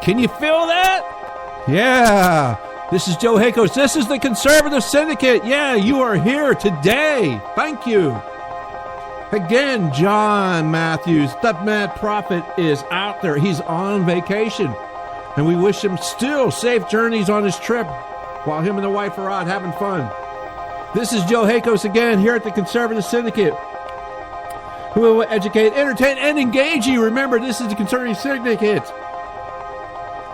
Can you feel that? Yeah. This is Joe Hakos. This is the Conservative Syndicate. Yeah, you are here today. Thank you. Again, John Matthews, the Mad Prophet, is out there. He's on vacation. And we wish him still safe journeys on his trip while him and the wife are out having fun. This is Joe Hakos again here at the Conservative Syndicate. Who will educate, entertain, and engage you. Remember, this is the Conservative Syndicate,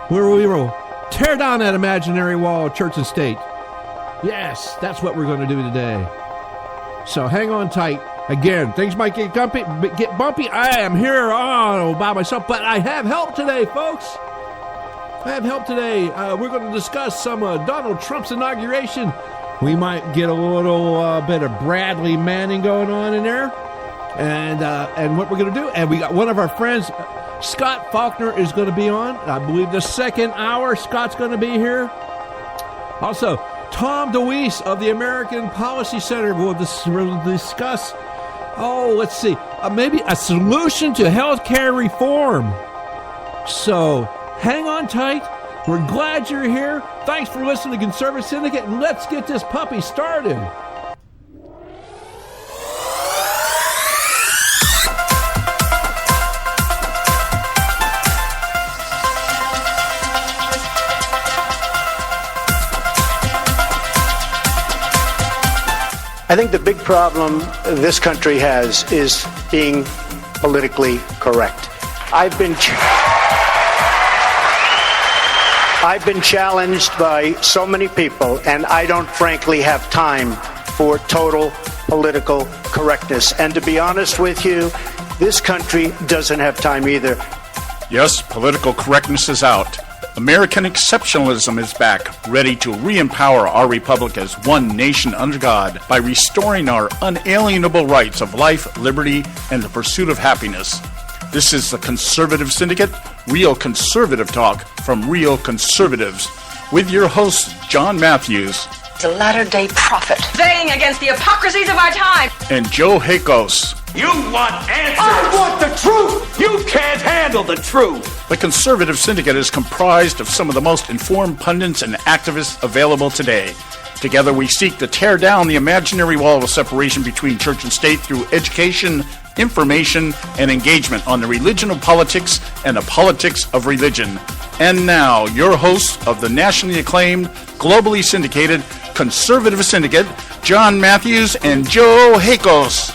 where we will tear down that imaginary wall of church and state. Yes, that's what we're going to do today. So hang on tight. Again, things might get bumpy. I am here all by myself, but I have help today, folks. I have help today. We're going to discuss some Donald Trump's inauguration. We might get a little bit of Bradley Manning going on in there. And what we're going to do, and we got one of our friends, Scott Faulkner, is going to be on. I believe the second hour, Scott's going to be here. Also, Tom DeWeese of the American Policy Center will discuss, let's see, maybe a solution to health care reform. So hang on tight. We're glad you're here. Thanks for listening to Conservative Syndicate, and let's get this puppy started. I think the big problem this country has is being politically correct. I've been challenged by so many people, and I don't frankly have time for total political correctness. And to be honest with you, this country doesn't have time either. Yes, political correctness is out. American exceptionalism is back, ready to re-empower our republic as one nation under God by restoring our unalienable rights of life, liberty, and the pursuit of happiness. This is the Conservative Syndicate, real conservative talk from real conservatives, with your host, John Matthews. The latter-day prophet, baying against the hypocrisies of our time. And Joe Hakos. You want answers! I want the truth! You can't handle the truth! The Conservative Syndicate is comprised of some of the most informed pundits and activists available today. Together we seek to tear down the imaginary wall of separation between church and state through education, information, and engagement on the religion of politics and the politics of religion. And now, your hosts of the nationally acclaimed, globally syndicated Conservative Syndicate, John Matthews and Joe Hakos.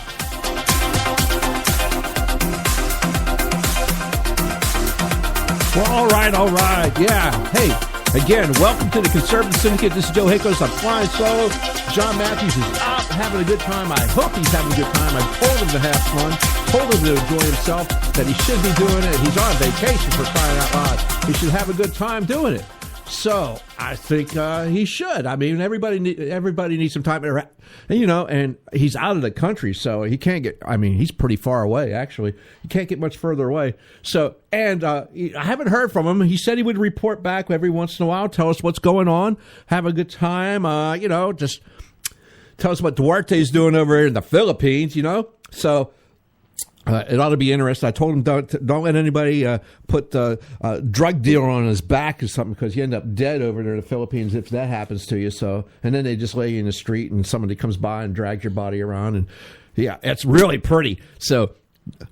Well, all right. Yeah. Hey, again, welcome to the Conservative Syndicate. This is Joe Hakos. I'm flying solo. John Matthews is out having a good time. I hope he's having a good time. I told him to have fun, told him to enjoy himself, that he should be doing it. He's on vacation, for crying out loud. He should have a good time doing it. So I think he should. I mean, everybody needs some time. And he's out of the country, so he can't get, he's pretty far away, actually. He can't get much further away. So, and I haven't heard from him. He said he would report back every once in a while, tell us what's going on, have a good time, just tell us what Duarte's doing over here in the Philippines, So it ought to be interesting. I told him don't let anybody put a drug dealer on his back or something, because you end up dead over there in the Philippines if that happens to you. So, and then they just lay you in the street and somebody comes by and drags your body around, and yeah, it's really pretty. So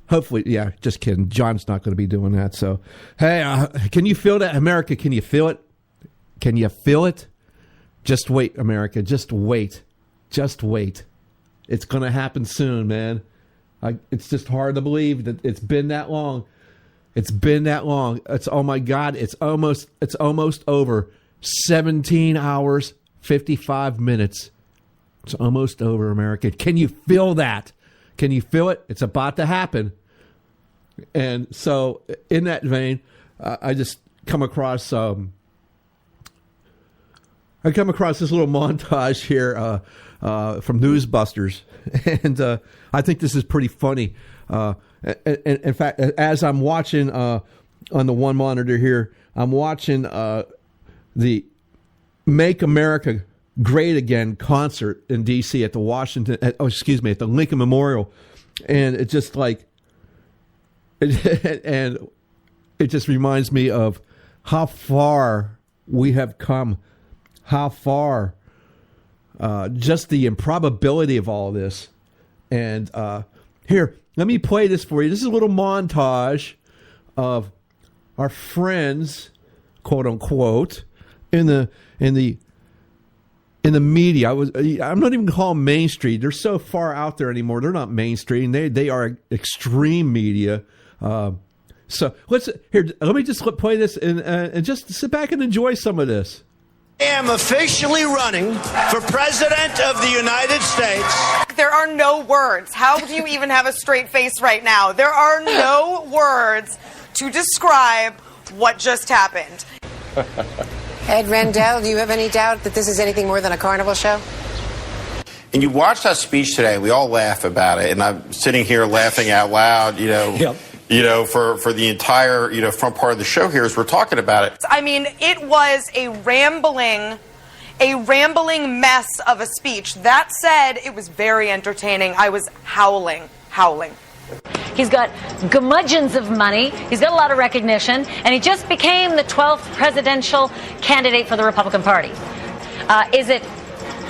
hopefully, yeah, just kidding. John's not going to be doing that. So, hey, can you feel that, America? Can you feel it? Can you feel it? Just wait, America. Just wait. Just wait. It's going to happen soon, man. It's just hard to believe that it's been that long. It's been that long. Oh my God, it's almost over. 17 hours, 55 minutes. It's almost over, America. Can you feel that? Can you feel it? It's about to happen. And so, in that vein, I just come across this little montage here from Newsbusters, and I think this is pretty funny. In fact, as I'm watching on the one monitor here, I'm watching the Make America Great Again concert in D.C. at the at the Lincoln Memorial, and it just and it just reminds me of how far we have come, how far, just the improbability of all this. And here, let me play this for you. This is a little montage of our friends, quote unquote, in the media. I'm not even going to call them mainstream. They're so far out there anymore. They're not mainstream. They are extreme media. So let me just play this and just sit back and enjoy some of this. I am officially running for President of the United States. There are no words. How do you even have a straight face right now? There are no words to describe what just happened. Ed Rendell, do you have any doubt that this is anything more than a carnival show? And you watch that speech today, we all laugh about it, and I'm sitting here laughing out loud, Yep. For the entire, front part of the show here as we're talking about it. I mean, it was a rambling mess of a speech. That said, it was very entertaining. I was howling. He's got gumudgeons of money, he's got a lot of recognition, and he just became the 12th presidential candidate for the Republican Party. Is it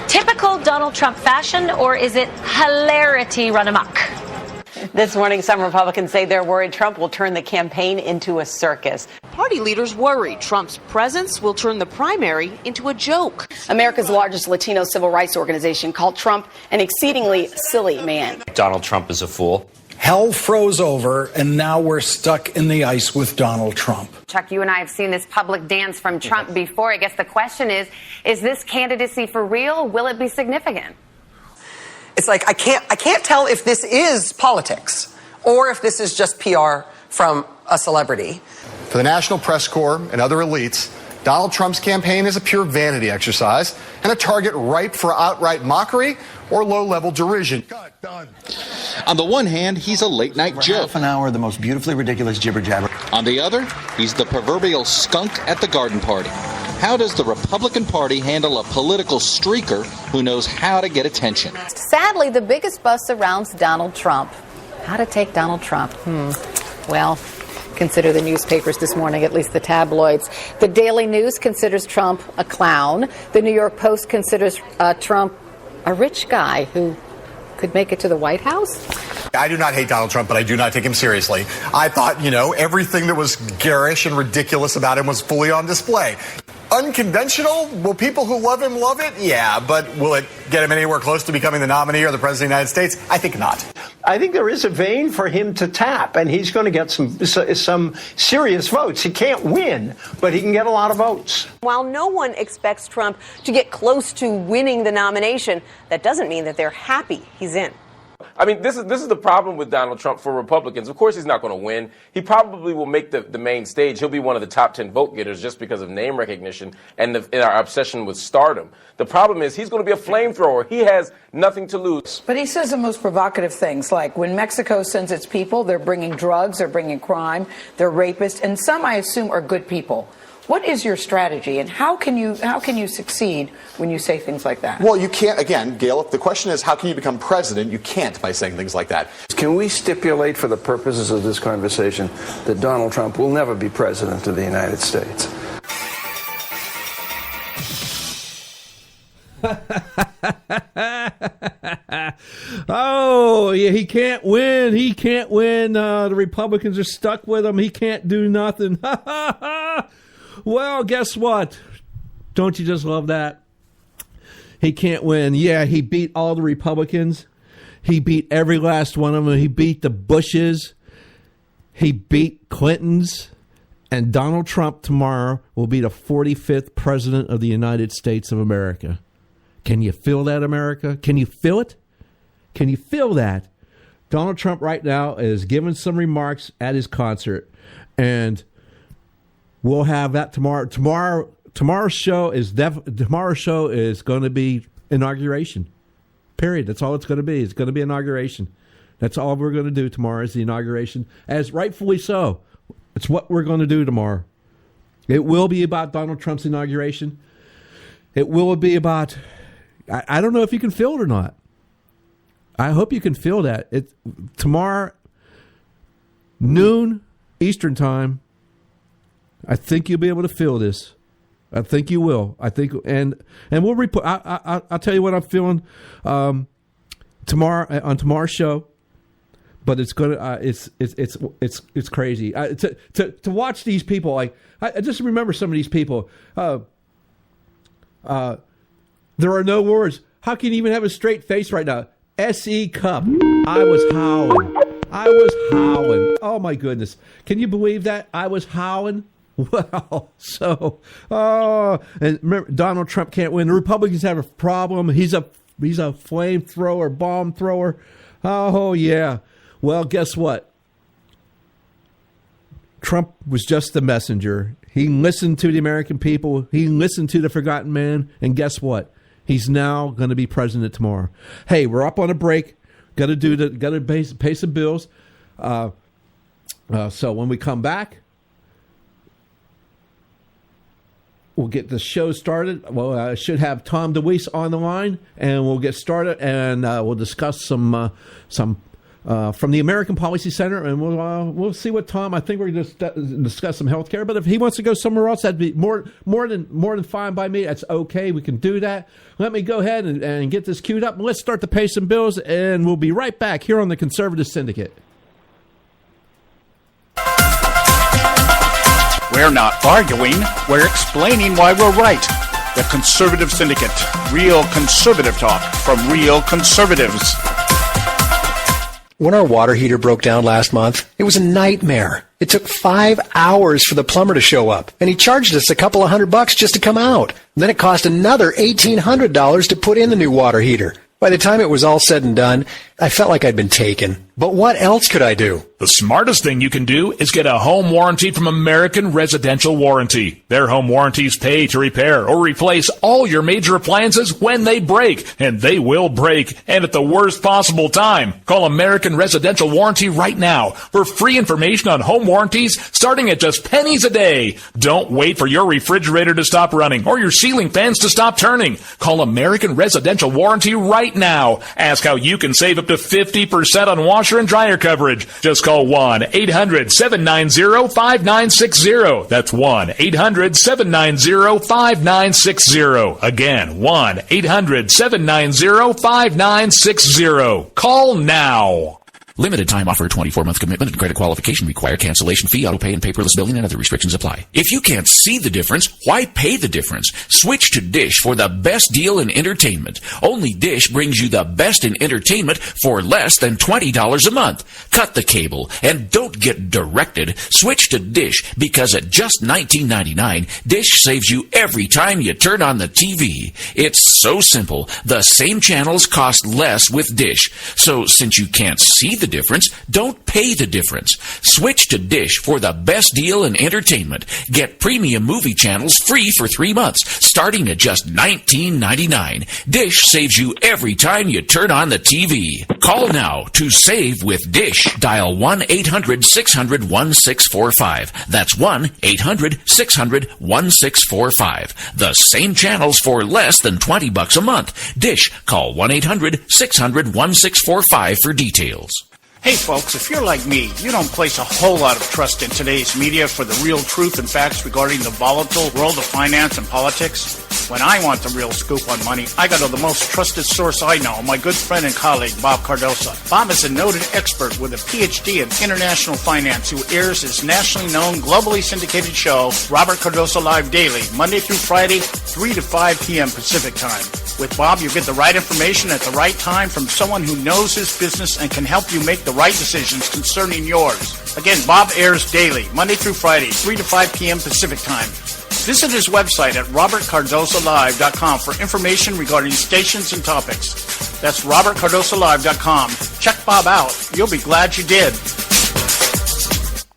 typical Donald Trump fashion, or is it hilarity run amok? This morning, some Republicans say they're worried Trump will turn the campaign into a circus. Party leaders worry Trump's presence will turn the primary into a joke. America's largest Latino civil rights organization called Trump an exceedingly silly man. Donald Trump is a fool. Hell froze over, and now we're stuck in the ice with Donald Trump. Chuck, you and I have seen this public dance from Trump before. I guess the question is this candidacy for real? Will it be significant? It's like I can't tell if this is politics or if this is just PR from a celebrity. For the National Press Corps and other elites, Donald Trump's campaign is a pure vanity exercise and a target ripe for outright mockery or low-level derision. Done. On the one hand, he's a late-night joke. Half an hour, the most beautifully ridiculous jibber-jabber. On the other, he's the proverbial skunk at the garden party. How does the Republican Party handle a political streaker who knows how to get attention? Sadly, the biggest buzz surrounds Donald Trump. How to take Donald Trump? Well, consider the newspapers this morning, at least the tabloids. The Daily News considers Trump a clown. The New York Post considers Trump a rich guy who could make it to the White House. I do not hate Donald Trump, but I do not take him seriously. I thought, everything that was garish and ridiculous about him was fully on display. Unconventional? Will people who love him love it? Yeah, but will it get him anywhere close to becoming the nominee or the president of the United States? I think not. I think there is a vein for him to tap, and he's going to get some serious votes. He can't win, but he can get a lot of votes. While no one expects Trump to get close to winning the nomination, that doesn't mean that they're happy he's in. I mean, this is the problem with Donald Trump for Republicans. Of course, he's not going to win. He probably will make the main stage. He'll be one of the top 10 vote getters just because of name recognition and our obsession with stardom. The problem is he's going to be a flamethrower. He has nothing to lose. But he says the most provocative things, like when Mexico sends its people, they're bringing drugs, they're bringing crime, they're rapists, and some, I assume, are good people. What is your strategy, and how can you succeed when you say things like that? Well, you can't, again, Gail, if the question is how can you become president, you can't by saying things like that. Can we stipulate for the purposes of this conversation that Donald Trump will never be president of the United States? Oh, yeah, he can't win. He can't win. The Republicans are stuck with him. He can't do nothing. Well, guess what? Don't you just love that? He can't win. Yeah, he beat all the Republicans. He beat every last one of them. He beat the Bushes. He beat Clintons. And Donald Trump tomorrow will be the 45th president of the United States of America. Can you feel that, America? Can you feel it? Can you feel that? Donald Trump right now is giving some remarks at his concert. And we'll have that tomorrow. Tomorrow's show is going to be inauguration. Period. That's all it's going to be. It's going to be inauguration. That's all we're going to do tomorrow is the inauguration, as rightfully so. It's what we're going to do tomorrow. It will be about Donald Trump's inauguration. It will be about. I don't know if you can feel it or not. I hope you can feel that. Tomorrow, noon Eastern time. I think you'll be able to feel this. I think you will. I think, and we'll report. I'll tell you what I'm feeling tomorrow on tomorrow's show. But it's gonna. It's crazy to watch these people. Like I just remember some of these people. There are no words. How can you even have a straight face right now? S.E. Cup. I was howling. Oh my goodness! Can you believe that? I was howling. Well, so and remember, Donald Trump can't win. The Republicans have a problem. He's a flamethrower, bomb thrower. Oh yeah. Well, guess what? Trump was just the messenger. He listened to the American people. He listened to the forgotten man. And guess what? He's now going to be president tomorrow. Hey, we're up on a break. Got to pay some bills. So when we come back, we'll get the show started. Well, I should have Tom DeWeese on the line, and we'll get started, and we'll discuss some from the American Policy Center, and we'll see what Tom. I think we're going to discuss some health care, but if he wants to go somewhere else, that'd be more than fine by me. That's okay. We can do that. Let me go ahead and get this queued up, and let's start to pay some bills, and we'll be right back here on the Conservative Syndicate. We're not arguing. We're explaining why we're right. The Conservative Syndicate. Real conservative talk from real conservatives. When our water heater broke down last month, it was a nightmare. It took 5 hours for the plumber to show up, and he charged us a couple of $100 just to come out. And then it cost another $1,800 to put in the new water heater. By the time it was all said and done, I felt like I'd been taken. But what else could I do? The smartest thing you can do is get a home warranty from American Residential Warranty. Their home warranties pay to repair or replace all your major appliances when they break, and they will break, and at the worst possible time. Call American Residential Warranty right now for free information on home warranties starting at just pennies a day. Don't wait for your refrigerator to stop running or your ceiling fans to stop turning. Call American Residential Warranty right now. Ask how you can save up to 50% on washer and dryer coverage. Just call 1-800-790-5960. That's 1-800-790-5960. Again, 1-800-790-5960. Call now. Limited time offer, 24-month commitment and credit qualification required. Cancellation fee, auto pay, and paperless billing and other restrictions apply. If you can't see the difference, why pay the difference? Switch to Dish for the best deal in entertainment. Only Dish brings you the best in entertainment for less than $20 a month. Cut the cable and don't get directed. Switch to Dish because at just $19.99, Dish saves you every time you turn on the TV. It's so simple. The same channels cost less with Dish. So since you can't see the difference, don't pay the difference. Switch to Dish for the best deal in entertainment. Get premium movie channels free for 3 months, starting at just $19.99. Dish saves you every time you turn on the TV. Call now to save with Dish. Dial 1-800-600-1645. That's 1-800-600-1645. The same channels for less than $20 a month. Dish. Call 1-800-600-1645 for details. Hey folks, if you're like me, you don't place a whole lot of trust in today's media for the real truth and facts regarding the volatile world of finance and politics. When I want the real scoop on money, I go to the most trusted source I know, my good friend and colleague, Bob Cardoso. Bob is a noted expert with a PhD in international finance who airs his nationally known, globally syndicated show, Robert Cardoso Live Daily, Monday through Friday, 3 to 5 p.m. Pacific Time. With Bob, you get the right information at the right time from someone who knows his business and can help you make the right decisions concerning yours. Again, Bob airs daily, Monday through Friday, 3 to 5 p.m. Pacific Time. Visit his website at robertcardosolive.com for information regarding stations and topics. That's robertcardosolive.com. Check Bob out. You'll be glad you did.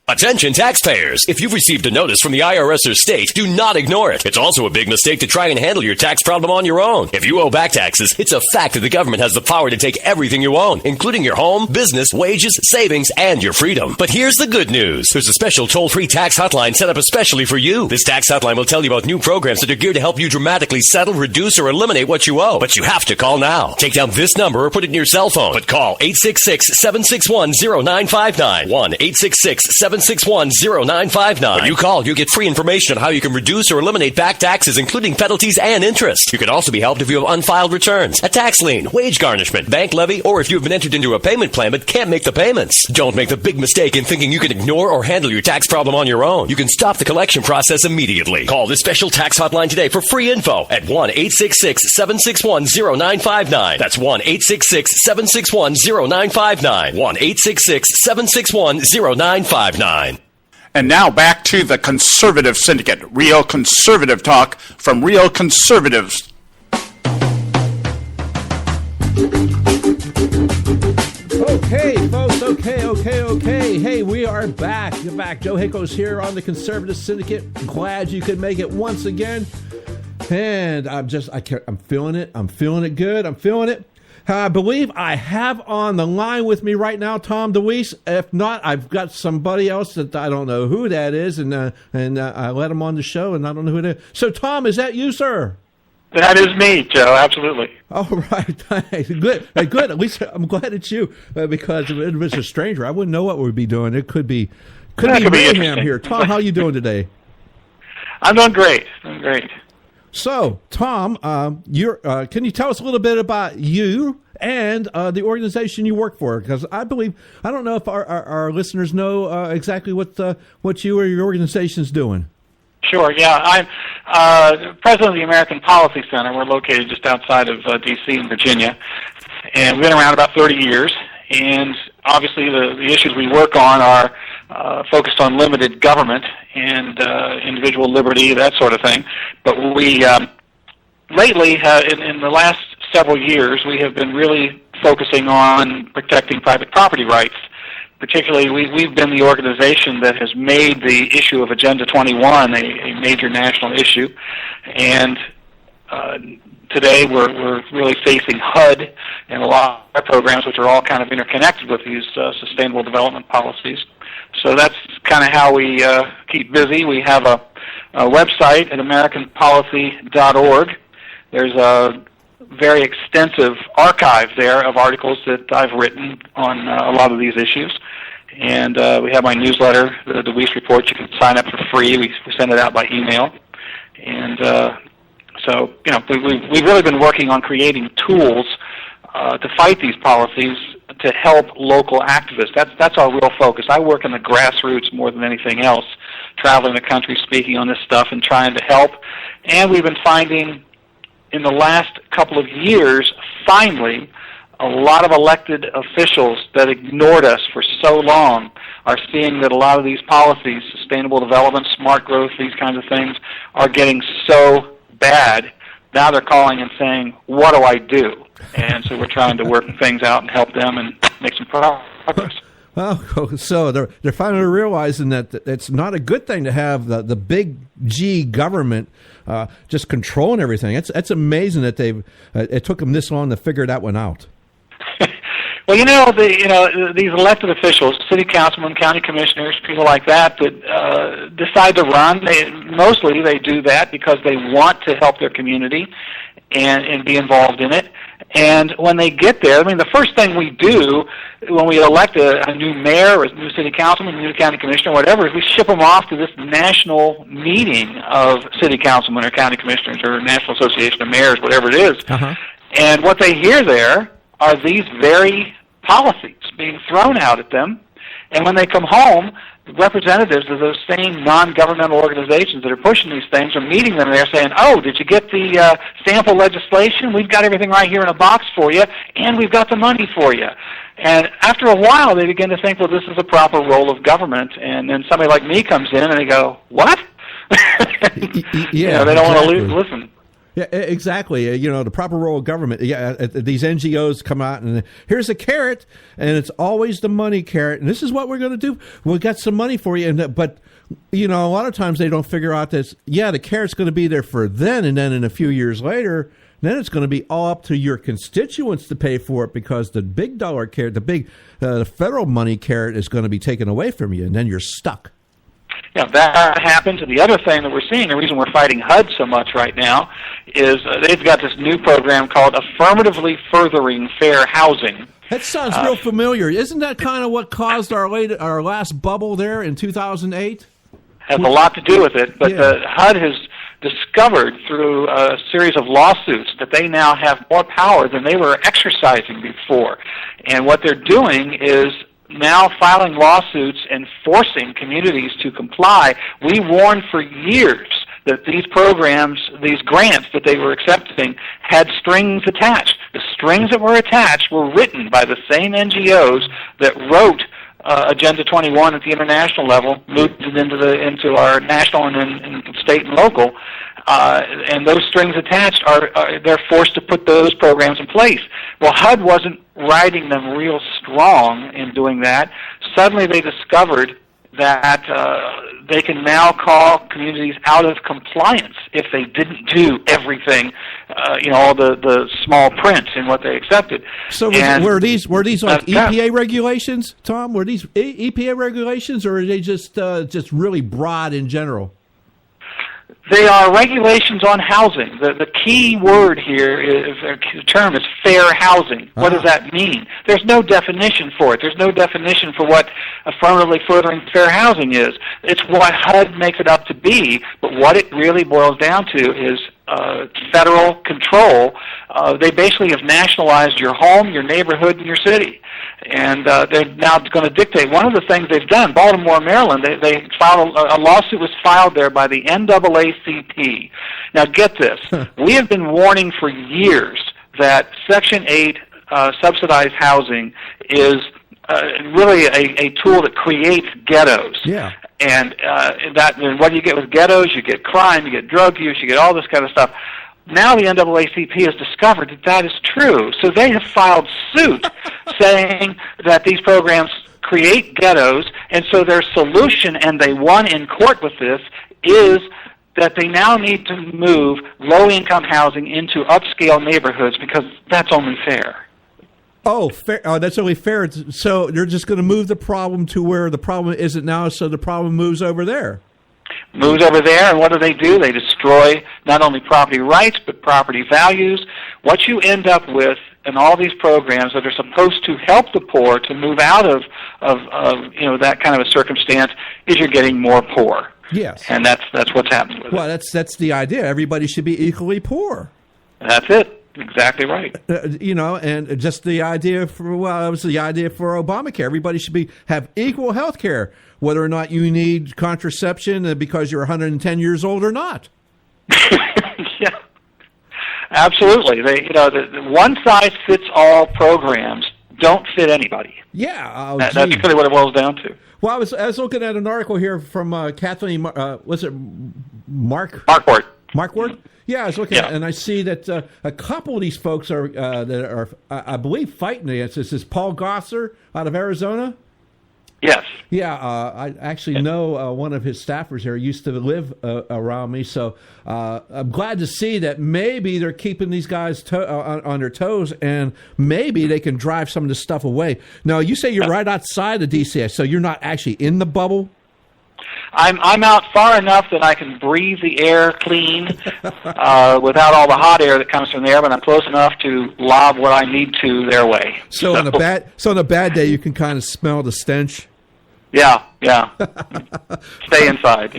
Attention taxpayers. If you've received a notice from the IRS or state, do not ignore it. It's also a big mistake to try and handle your tax problem on your own. If you owe back taxes, it's a fact that the government has the power to take everything you own, including your home, business, wages, savings, and your freedom. But here's the good news. There's a special toll-free tax hotline set up especially for you. This tax hotline will tell you about new programs that are geared to help you dramatically settle, reduce, or eliminate what you owe. But you have to call now. Take down this number or put it in your cell phone. But call 866-761-0959. 1-866-761-0959. 866-761-0959. When you call, you get free information on how you can reduce or eliminate back taxes, including penalties and interest. You can also be helped if you have unfiled returns, a tax lien, wage garnishment, bank levy, or if you have been entered into a payment plan but can't make the payments. Don't make the big mistake in thinking you can ignore or handle your tax problem on your own. You can stop the collection process immediately. Call this special tax hotline today for free info at 1-866-761-0959. That's 1-866-761-0959. 1-866-761-0959. And now back to the Conservative Syndicate, real conservative talk from real conservatives. Okay, folks, okay. Hey, we are back. You're back. Joe Hickos here on the Conservative Syndicate. Glad you could make it once again. And I'm feeling it. I'm feeling it good. I'm feeling it. I believe I have on the line with me right now Tom DeWeese. If not, I've got somebody else that I don't know who that is, and I let him on the show, and I don't know who it is. So, Tom, is that you, sir? That is me, Joe. Absolutely. All right. Good. At least I'm glad it's you, because if it was a stranger, I wouldn't know what we'd be doing. It could be mayhem here. Tom, how you doing today? I'm doing great. So, Tom, can you tell us a little bit about you and the organization you work for? Because I don't know if our listeners know exactly what you or your organization's doing. Sure, yeah. I'm president of the American Policy Center. We're located just outside of D.C. in Virginia, and we've been around about 30 years. And obviously the issues we work on are focused on limited government and individual liberty, that sort of thing. But we lately, in the last several years, we have been really focusing on protecting private property rights. Particularly, we've been the organization that has made the issue of Agenda 21 a major national issue. And today we're really facing HUD and a lot of our programs, which are all kind of interconnected with these sustainable development policies. So that's kind of how we keep busy. We have a website at AmericanPolicy.org. There's a very extensive archive there of articles that I've written on a lot of these issues. And we have my newsletter, the DeWeese Report. You can sign up for free. We send it out by email. And so, we've really been working on creating tools to fight these policies to help local activists. That's our real focus. I work in the grassroots more than anything else, traveling the country, speaking on this stuff, and trying to help. And we've been finding in the last couple of years, finally, a lot of elected officials that ignored us for so long are seeing that a lot of these policies, sustainable development, smart growth, these kinds of things, are getting so bad. Now they're calling and saying, what do I do? And so we're trying to work things out and help them and make some progress. Well, so they're finally realizing that it's not a good thing to have the big G government just controlling everything. It's amazing that it took them this long to figure that one out. Well, these elected officials, city councilmen, county commissioners, people like that decide to run. Mostly they do that because they want to help their community and be involved in it. And when they get there, the first thing we do when we elect a new mayor or a new city councilman, a new county commissioner, whatever, is we ship them off to this national meeting of city councilmen or county commissioners or National Association of Mayors, whatever it is. Uh-huh. And what they hear there are these very policies being thrown out at them. And when they come home, the representatives of those same non-governmental organizations that are pushing these things are meeting them, and they're saying, oh, did you get the sample legislation? We've got everything right here in a box for you, and we've got the money for you. And after a while, they begin to think, well, this is a proper role of government. And then somebody like me comes in, and they go, what? Yeah, they don't want to listen. Yeah, exactly. The proper role of government. Yeah, these NGOs come out and here's a carrot, and it's always the money carrot. And this is what we're going to do. We've got some money for you. But a lot of times they don't figure out this. Yeah, the carrot's going to be there for then, and then in a few years later, then it's going to be all up to your constituents to pay for it because the big dollar carrot, the big federal money carrot is going to be taken away from you, and then you're stuck. Yeah, that happens. And the other thing that we're seeing, the reason we're fighting HUD so much right now, is they've got this new program called Affirmatively Furthering Fair Housing. That sounds real familiar. Isn't that kind of what caused our last bubble there in 2008? Has a lot to do with it, but HUD has discovered through a series of lawsuits that they now have more power than they were exercising before. And what they're doing is now filing lawsuits and forcing communities to comply. We warned for years that these programs, these grants that they were accepting, had strings attached. The strings that were attached were written by the same NGOs that wrote Agenda 21 at the international level, moved it into our national and state and local, and those strings attached they're forced to put those programs in place. Well, HUD wasn't riding them real strong in doing that. Suddenly they discovered that they can now call communities out of compliance if they didn't do everything, all the small print in what they accepted. So were these like EPA regulations, Tom? Were these EPA regulations, or are they just really broad in general? They are regulations on housing. The key word here, the term is fair housing. What does that mean? There's no definition for it. There's no definition for what affirmatively furthering fair housing is. It's what HUD makes it up to be, but what it really boils down to is federal control. They basically have nationalized your home, your neighborhood, and your city. And they're now going to dictate. One of the things they've done, Baltimore, Maryland, they filed a lawsuit was filed there by the NAACP. Now get this. We have been warning for years that Section 8 subsidized housing is really a tool that creates ghettos. Yeah. And what do you get with ghettos? You get crime, you get drug use, you get all this kind of stuff. Now the NAACP has discovered that is true. So they have filed suit saying that these programs create ghettos, and so their solution, and they won in court with this, is that they now need to move low-income housing into upscale neighborhoods because that's only fair. Oh, fair. Oh, that's only fair. So they're just going to move the problem to where the problem isn't now, so the problem moves over there. Moves over there, and what do? They destroy not only property rights, but property values. What you end up with in all these programs that are supposed to help the poor to move out of that kind of a circumstance is you're getting more poor. Yes. And that's what's happening with it. Well, that's the idea. Everybody should be equally poor. That's it. Exactly right. And just the idea it was the idea for Obamacare. Everybody should have equal health care, whether or not you need contraception because you're 110 years old or not. Yeah, absolutely. The one-size-fits-all programs don't fit anybody. Yeah, that's really what it boils down to. Well, I was looking at an article here from Kathleen. Was it Markwart? Markwart? Yeah, I was looking at it, and I see that a couple of these folks are I believe, fighting against this. Is Paul Gosser out of Arizona? Yes. Yeah, I actually know one of his staffers here used to live around me, so I'm glad to see that maybe they're keeping these guys on their toes, and maybe they can drive some of this stuff away. Now, you say you're right outside of D.C., so you're not actually in the bubble? I'm out far enough that I can breathe the air clean without all the hot air that comes from there, but I'm close enough to lob what I need to their way. So on a bad day, you can kind of smell the stench. Yeah. Stay inside,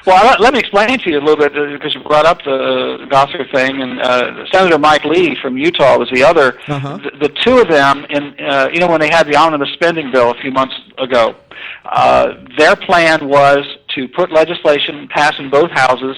Well, let me explain to you a little bit, because you brought up the Gosser thing, and Senator Mike Lee from Utah was the other. Uh-huh. The two of them, when they had the omnibus spending bill a few months ago, their plan was to put legislation passed in both houses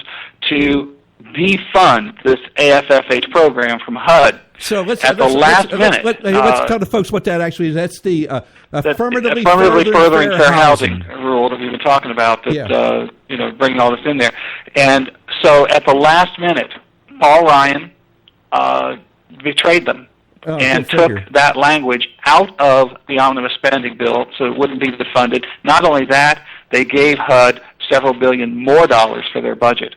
to defund this AFFH program from HUD. So let's tell the folks what that actually is. That's the affirmatively furthering fair housing rule that we've been talking about. Bringing all this in there, and so at the last minute, Paul Ryan betrayed them and took that language out of the omnibus spending bill, so it wouldn't be defunded. Not only that, they gave HUD several billion more dollars for their budget.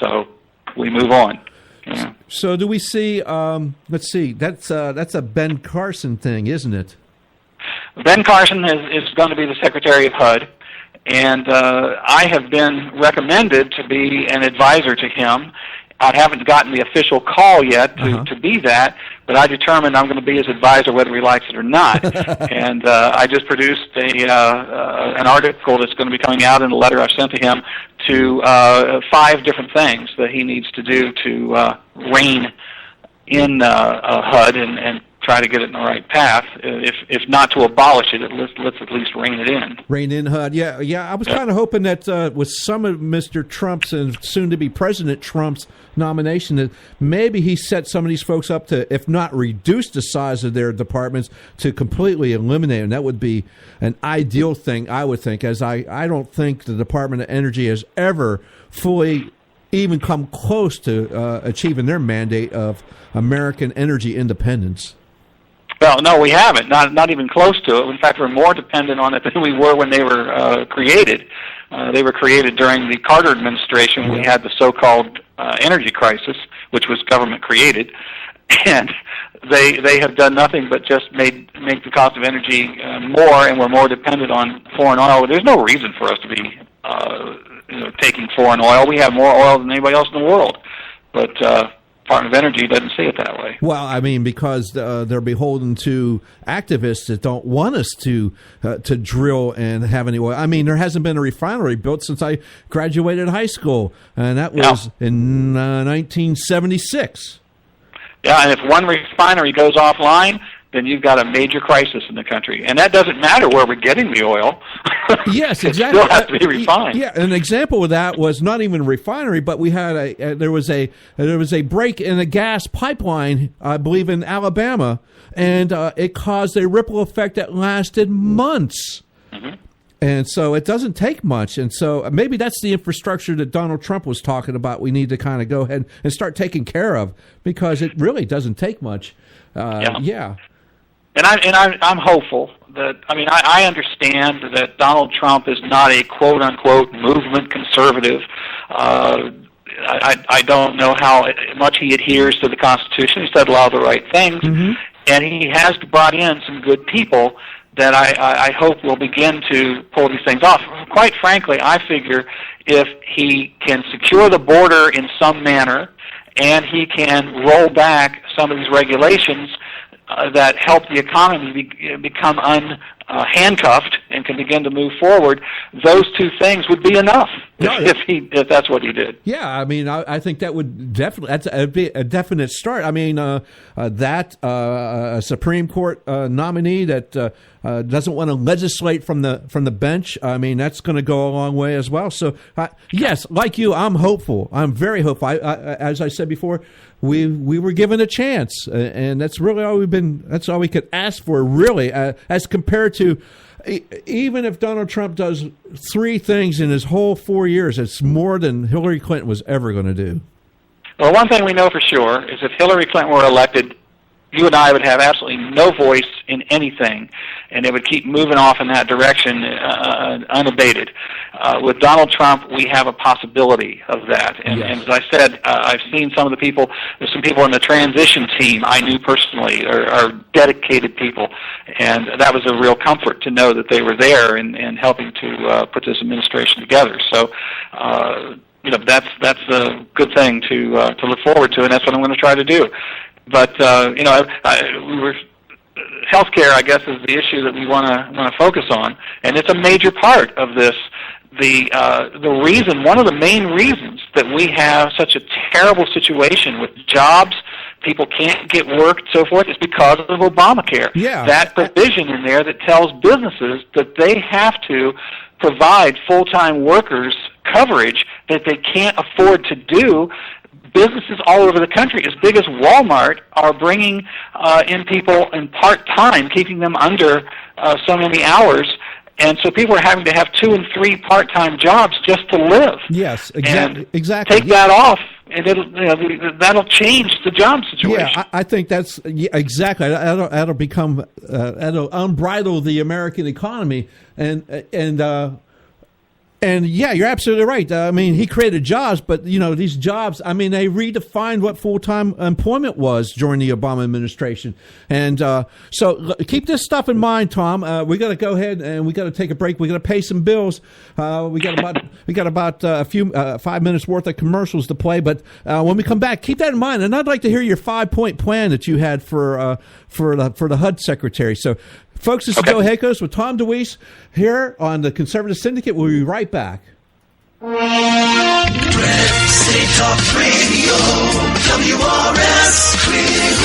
So we move on. Yeah. So do we see? Let's see. That's a Ben Carson thing, isn't it? Ben Carson is going to be the Secretary of HUD, and I have been recommended to be an advisor to him. I haven't gotten the official call yet to be that, but I determined I'm going to be his advisor whether he likes it or not. And I just produced an article that's going to be coming out in a letter I've sent to him to 5 different things that he needs to do to rein in HUD and try to get it in the right path. If not to abolish it, let's at least rein it in. Rein in HUD, yeah. I was kind of hoping that with some of Mr. Trump's and soon-to-be President Trump's nomination, that maybe he set some of these folks up to, if not reduce the size of their departments, to completely eliminate them. That would be an ideal thing, I would think, as I don't think the Department of Energy has ever fully even come close to achieving their mandate of American energy independence. Well, no, we haven't. Not even close to it. In fact, we're more dependent on it than we were when they were created. They were created during the Carter administration when we had the so-called energy crisis, which was government created, and they have done nothing but just make the cost of energy more, and we're more dependent on foreign oil. There's no reason for us to be taking foreign oil. We have more oil than anybody else in the world, but Department of Energy doesn't see it that way. Well, I mean, because they're beholden to activists that don't want us to drill and have any oil. I mean, there hasn't been a refinery built since I graduated high school, and that was in 1976. Yeah, and if one refinery goes offline, then you've got a major crisis in the country. And that doesn't matter where we're getting the oil. Yes, exactly. It still has to be refined. Yeah, an example of that was not even a refinery, but we had there was a break in a gas pipeline, I believe, in Alabama, and it caused a ripple effect that lasted months. Mm-hmm. And so it doesn't take much. And so maybe that's the infrastructure that Donald Trump was talking about. We need to kind of go ahead and start taking care of, because it really doesn't take much. Yeah. And I'm hopeful that, I understand that Donald Trump is not a quote-unquote movement conservative. I don't know how much he adheres to the Constitution. He said a lot of the right things. Mm-hmm. And he has brought in some good people that I hope will begin to pull these things off. Quite frankly, I figure if he can secure the border in some manner and he can roll back some of these regulations that help the economy become unhandcuffed and can begin to move forward, those two things would be enough if that's what he did. Yeah, I think that would definitely be a definite start. A Supreme Court nominee that doesn't want to legislate from the bench, that's going to go a long way as well. So yes, like you, I'm hopeful. I'm very hopeful. As I said before, we were given a chance, and that's really all that's all we could ask for, really, as compared to, even if Donald Trump does 3 things in his whole 4 years, it's more than Hillary Clinton was ever going to do. Well, one thing we know for sure is if Hillary Clinton were elected, you and I would have absolutely no voice in anything, and it would keep moving off in that direction unabated. With Donald Trump, we have a possibility of that. And, yes. And as I said, I've seen some of the people, there's some people in the transition team I knew personally are dedicated people, and that was a real comfort to know that they were there and helping to put this administration together. So, that's a good thing to look forward to, and that's what I'm going to try to do. But healthcare, I guess, is the issue that we want to focus on, and it's a major part of this. The reason, one of the main reasons that we have such a terrible situation with jobs, people can't get work, so forth, is because of Obamacare. Yeah. That provision in there that tells businesses that they have to provide full-time workers coverage that they can't afford to do. Businesses all over the country, as big as Walmart, are bringing in people in part-time, keeping them under so many hours. And so people are having to have 2 and 3 part-time jobs just to live. Yes, exactly. Take that off, and that'll change the job situation. Yeah, I think that's exactly. That'll become that'll unbridle the American economy, and And yeah, you're absolutely right. I mean, he created jobs, but these jobs, I mean, they redefined what full-time employment was during the Obama administration. And so keep this stuff in mind, Tom. We got to go ahead and we got to take a break. We got to pay some bills. We got about a few 5 minutes worth of commercials to play. But when we come back, keep that in mind. And I'd like to hear your 5-point plan that you had for the HUD secretary. So, folks, this is Joe Hakos with Tom DeWeese here on the Conservative Syndicate. We'll be right back. Red State Talk Radio, WRS Cleveland.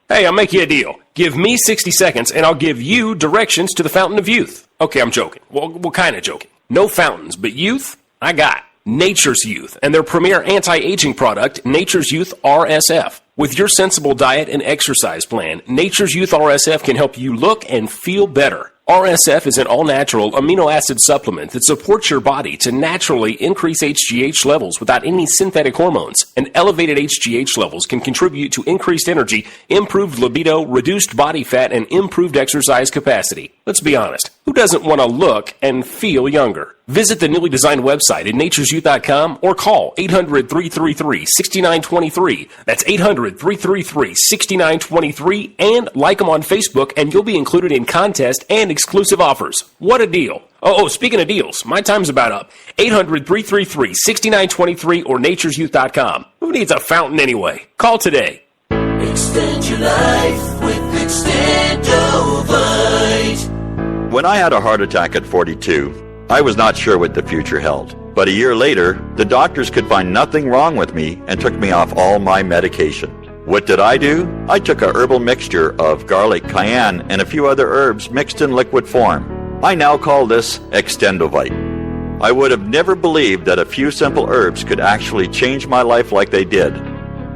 Hey, I'll make you a deal. Give me 60 seconds and I'll give you directions to the Fountain of Youth. Okay, I'm joking. Well, kind of joking. No fountains, but youth, I got Nature's Youth and their premier anti-aging product, Nature's Youth RSF. With your sensible diet and exercise plan, Nature's Youth RSF can help you look and feel better. RSF is an all-natural amino acid supplement that supports your body to naturally increase HGH levels without any synthetic hormones. And elevated HGH levels can contribute to increased energy, improved libido, reduced body fat, and improved exercise capacity. Let's be honest, who doesn't want to look and feel younger? Visit the newly designed website at naturesyouth.com or call 800-333-6923. That's 800-333-6923 and like them on Facebook and you'll be included in contests and exclusive offers. What a deal. Oh, speaking of deals, my time's about up. 800-333-6923 or naturesyouth.com. Who needs a fountain anyway? Call today. Extend your life with Extendovite. When I had a heart attack at 42, I was not sure what the future held. But a year later, the doctors could find nothing wrong with me and took me off all my medication. What did I do? I took a herbal mixture of garlic, cayenne, and a few other herbs mixed in liquid form. I now call this Extendovite. I would have never believed that a few simple herbs could actually change my life like they did.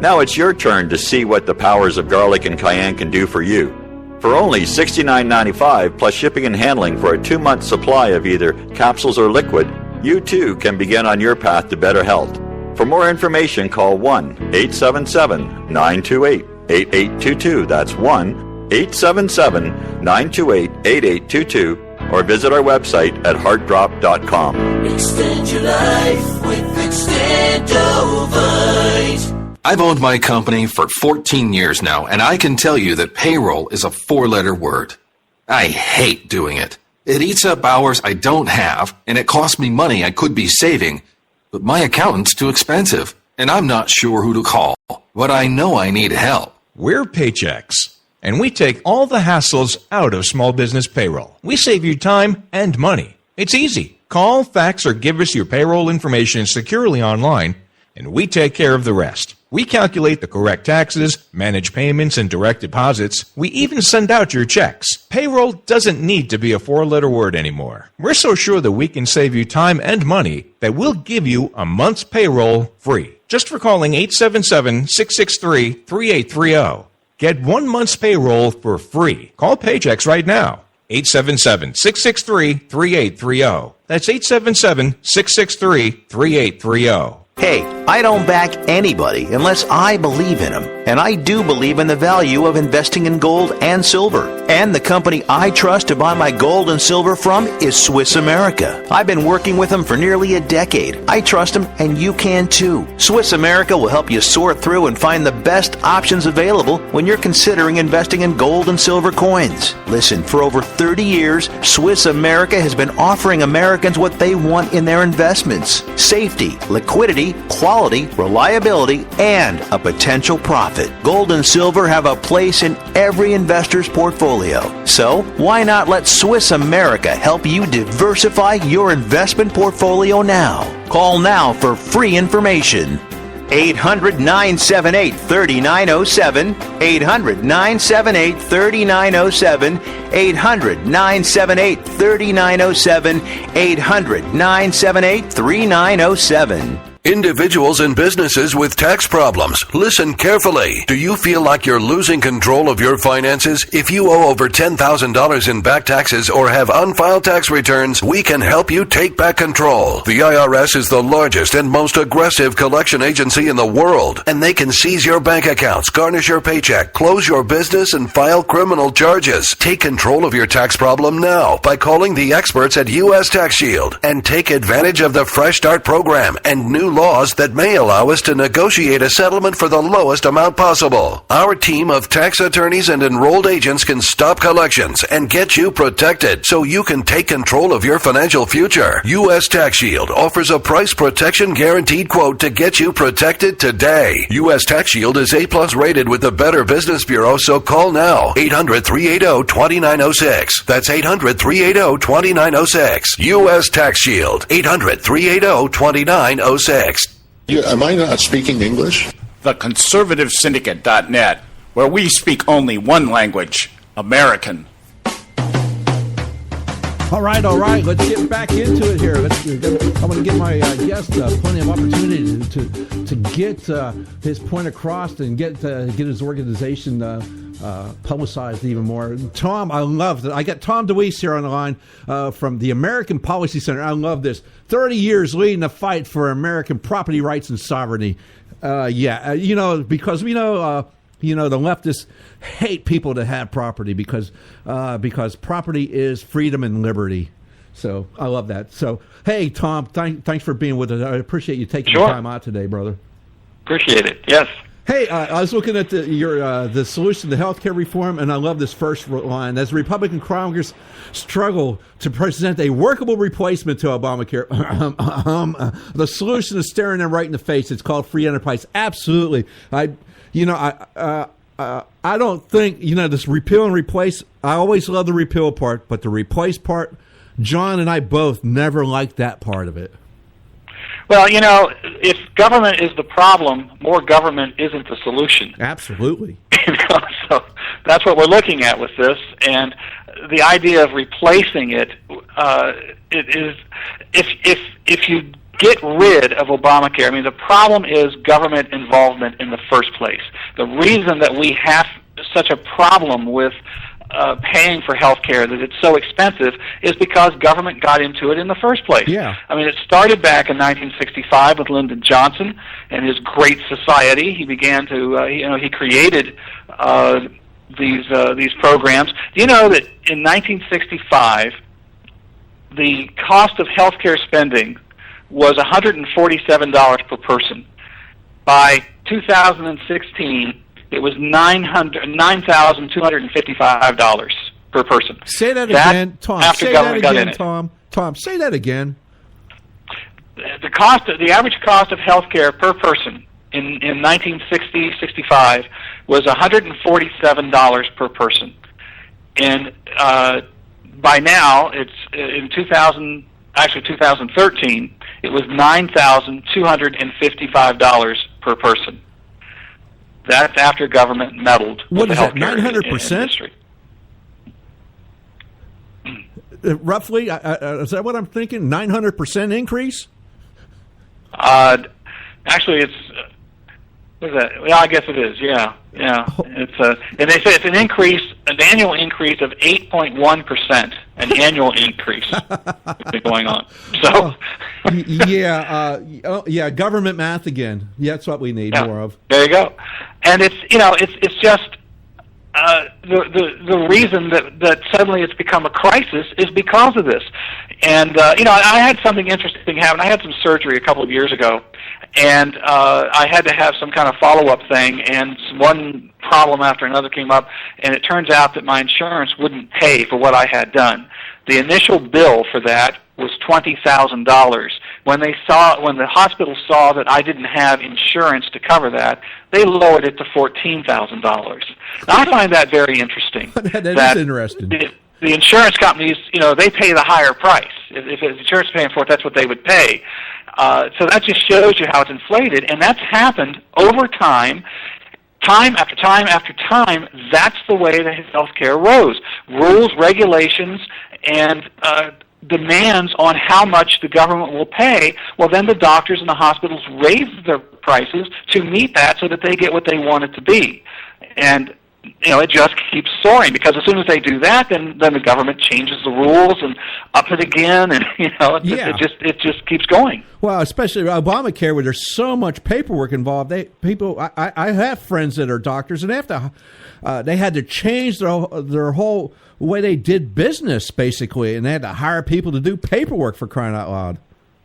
Now it's your turn to see what the powers of garlic and cayenne can do for you. For only $69.95 plus shipping and handling for a 2-month supply of either capsules or liquid, you too can begin on your path to better health. For more information, call 1-877-928-8822. That's 1-877-928-8822. Or visit our website at heartdrop.com. Extend your life with Extendovite. I've owned my company for 14 years now, and I can tell you that payroll is a 4-letter word. I hate doing it. It eats up hours I don't have, and it costs me money I could be saving. But my accountant's too expensive, and I'm not sure who to call. But I know I need help. We're Paychex, and we take all the hassles out of small business payroll. We save you time and money. It's easy. Call, fax, or give us your payroll information securely online, and we take care of the rest. We calculate the correct taxes, manage payments and direct deposits. We even send out your checks. Payroll doesn't need to be a 4-letter word anymore. We're so sure that we can save you time and money that we'll give you a month's payroll free. Just for calling 877-663-3830. Get 1 month's payroll for free. Call Paychex right now. 877-663-3830. That's 877-663-3830. Hey, I don't back anybody unless I believe in them. And I do believe in the value of investing in gold and silver. And the company I trust to buy my gold and silver from is Swiss America. I've been working with them for nearly a decade. I trust them, and you can too. Swiss America will help you sort through and find the best options available when you're considering investing in gold and silver coins. Listen, for over 30 years, Swiss America has been offering Americans what they want in their investments: safety, liquidity, quality, reliability, and a potential profit. Gold and silver have a place in every investor's portfolio. So, why not let Swiss America help you diversify your investment portfolio now? Call now for free information. 800-978-3907, 800-978-3907, 800-978-3907, 800-978-3907. Individuals and businesses with tax problems, listen carefully. Do you feel like you're losing control of your finances? If you owe over $10,000 in back taxes or have unfiled tax returns, we can help you take back control. The IRS is the largest and most aggressive collection agency in the world, and they can seize your bank accounts, garnish your paycheck, close your business, and file criminal charges. Take control of your tax problem now by calling the experts at U.S. Tax Shield and take advantage of the Fresh Start program and new laws that may allow us to negotiate a settlement for the lowest amount possible. Our team of tax attorneys and enrolled agents can stop collections and get you protected so you can take control of your financial future. U.S. Tax Shield offers a price protection guaranteed quote to get you protected today. U.S. Tax Shield is A+ rated with the Better Business Bureau, so call now. 800-380-2906. That's 800-380-2906. U.S. Tax Shield. 800-380-2906. Am I not speaking English? The Conservative Syndicate.net, where we speak only one language, American. All right. Let's get back into it here. I want to give my guest plenty of opportunity to get his point across and get his organization publicized even more. Tom, I love that. I got Tom DeWeese here on the line from the American Policy Center. I love this. 30 years leading the fight for American property rights and sovereignty. Because we know. The leftists hate people to have property because property is freedom and liberty. So I love that. So, hey, Tom, thanks for being with us. I appreciate you taking the time out today, brother. Appreciate it. Yes. Hey, I was looking at the solution to healthcare reform, and I love this first line. As the Republican Congress struggle to present a workable replacement to Obamacare, the solution is staring them right in the face. It's called free enterprise. Absolutely. I don't think, this repeal and replace, I always love the repeal part, but the replace part, John and I both never liked that part of it. Well, if government is the problem, more government isn't the solution. Absolutely. So that's what we're looking at with this, and the idea of replacing it, it is, if you get rid of Obamacare. I mean, the problem is government involvement in the first place. The reason that we have such a problem with paying for health care, that it's so expensive, is because government got into it in the first place. Yeah. I mean, it started back in 1965 with Lyndon Johnson and his Great Society. He began to, he created these programs. Do you know that in 1965, the cost of health care spending was $147 per person. By 2016, it was $9,255 per person. Say that again, Tom. After say government that again, got in Tom. Tom, say that again. The average cost of health care per person in 1960-65 was $147 per person, and by now it's in 2013. It was $9,255 per person. That's after government meddled with the healthcare industry. Roughly, is that what I'm thinking? 900% increase? Actually, it's what is that? Well, I guess it is. Yeah. It's and they say it's an annual increase of 8.1%. An annual increase going on. So, government math again. Yeah, that's what we need more of. There you go. And it's just the reason that suddenly it's become a crisis is because of this. And I had something interesting happen. I had some surgery a couple of years ago, and I had to have some kind of follow-up thing, and one problem after another came up, and it turns out that my insurance wouldn't pay for what I had done. The initial bill for that was $20,000. When the hospital saw that I didn't have insurance to cover that, they lowered it to $14,000. Now, I find that very interesting. that is interesting. The insurance companies, they pay the higher price. If the insurance is paying for it, that's what they would pay. So that just shows you how it's inflated, and that's happened over time. Time after time after time, that's the way that healthcare rose. Rules, regulations, and demands on how much the government will pay, well, then the doctors and the hospitals raise their prices to meet that so that they get what they want it to be. And it just keeps soaring, because as soon as they do that, then the government changes the rules and up it again, and it just keeps going. Well, especially Obamacare, where there's so much paperwork involved. I have friends that are doctors, and they had to change their whole way they did business, basically, and they had to hire people to do paperwork, for crying out loud.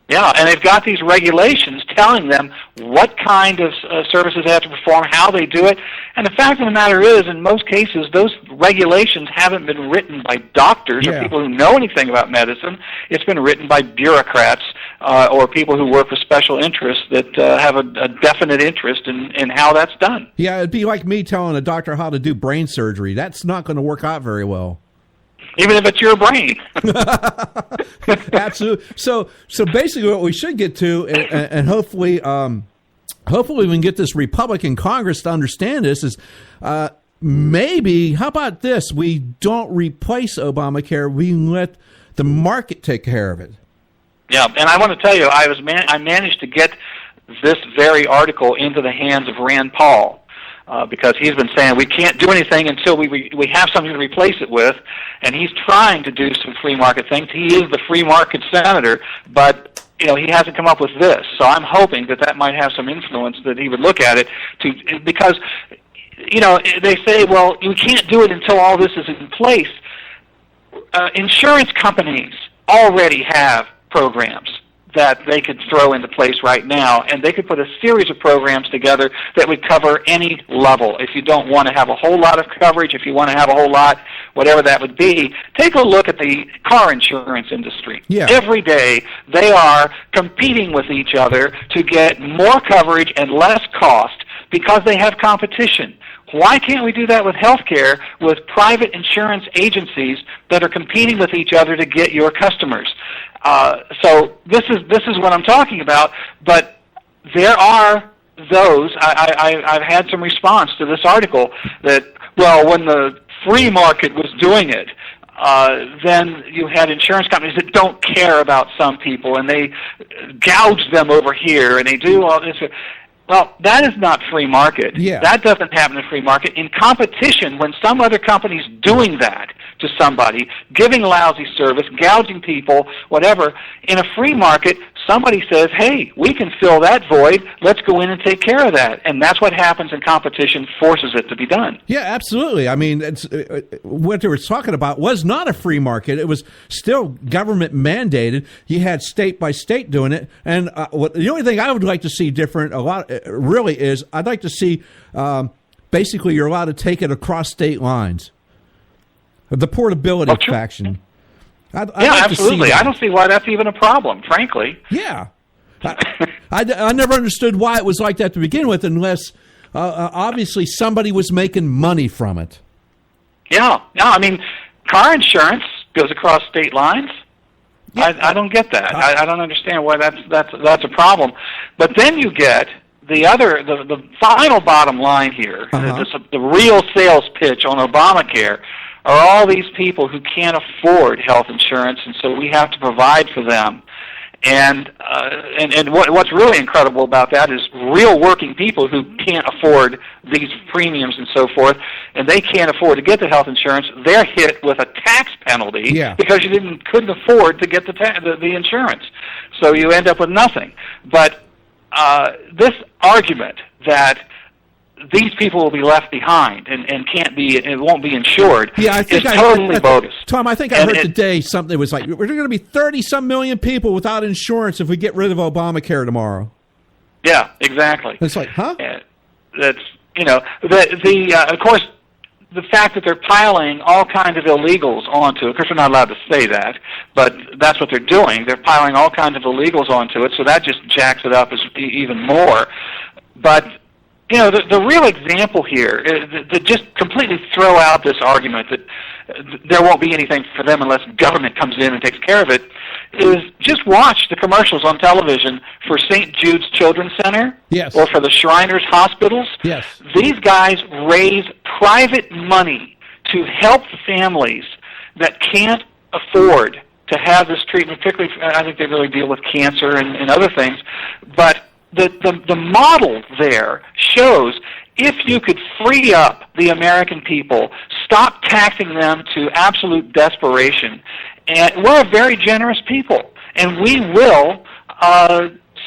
Yeah, and they've got these regulations telling them what kind of services they have to perform, how they do it. And the fact of the matter is, in most cases, those regulations haven't been written by doctors or people who know anything about medicine. It's been written by bureaucrats or people who work for special interests that have a definite interest in how that's done. Yeah, it'd be like me telling a doctor how to do brain surgery. That's not going to work out very well. Even if it's your brain. Absolutely. So basically what we should get to, and hopefully we can get this Republican Congress to understand this, is maybe, how about this? We don't replace Obamacare. We let the market take care of it. Yeah, and I want to tell you, I managed to get this very article into the hands of Rand Paul. Because he's been saying we can't do anything until we have something to replace it with, and he's trying to do some free market things. He is the free market senator, but he hasn't come up with this. So I'm hoping that might have some influence, that he would look at it because they say, well, you can't do it until all this is in place. Insurance companies already have programs that they could throw into place right now, and they could put a series of programs together that would cover any level. If you don't want to have a whole lot of coverage, if you want to have a whole lot, whatever that would be, take a look at the car insurance industry. Yeah. Every day they are competing with each other to get more coverage and less cost because they have competition. Why can't we do that with healthcare, with private insurance agencies that are competing with each other to get your customers? So this is what I'm talking about. But there are those. I've had some response to this article that, well, when the free market was doing it, then you had insurance companies that don't care about some people, and they gouge them over here, and they do all this. Well, that is not free market. Yeah. That doesn't happen in free market. In competition, when some other company's doing that to somebody, giving lousy service, gouging people, whatever, in a free market, somebody says, hey, we can fill that void. Let's go in and take care of that. And that's what happens in competition, forces it to be done. Yeah, absolutely. I mean, what they were talking about was not a free market. It was still government mandated. You had state by state doing it. And the only thing I would like to see different really is I'd like to see basically you're allowed to take it across state lines. The portability faction. I'd like absolutely. I don't see why that's even a problem, frankly. Yeah. I never understood why it was like that to begin with, unless obviously somebody was making money from it. Yeah. No, I mean, car insurance goes across state lines. Yeah. I don't get that. I don't understand why that's a problem. But then you get the final bottom line here, the real sales pitch on Obamacare, are all these people who can't afford health insurance, and so we have to provide for them. And what's really incredible about that is real working people who can't afford these premiums and so forth, and they can't afford to get the health insurance. They're hit with a tax penalty because you couldn't afford to get the insurance. So you end up with nothing. But this argument that these people will be left behind and won't be insured is totally bogus. Tom, I think I heard today something that was like, we're going to be 30-some million people without insurance if we get rid of Obamacare tomorrow. Yeah, exactly. It's like, huh? That's, of course, the fact that they're piling all kinds of illegals onto it, of course we're not allowed to say that, but that's what they're doing. They're piling all kinds of illegals onto it, so that just jacks it up even more. But the real example here is to just completely throw out this argument that there won't be anything for them unless government comes in and takes care of it, is just watch the commercials on television for St. Jude's Children's Center or for the Shriners Hospitals. Yes. These guys raise private money to help families that can't afford to have this treatment, particularly, I think they really deal with cancer and other things, but the model there shows if you could free up the American people, stop taxing them to absolute desperation, and we're a very generous people, and we will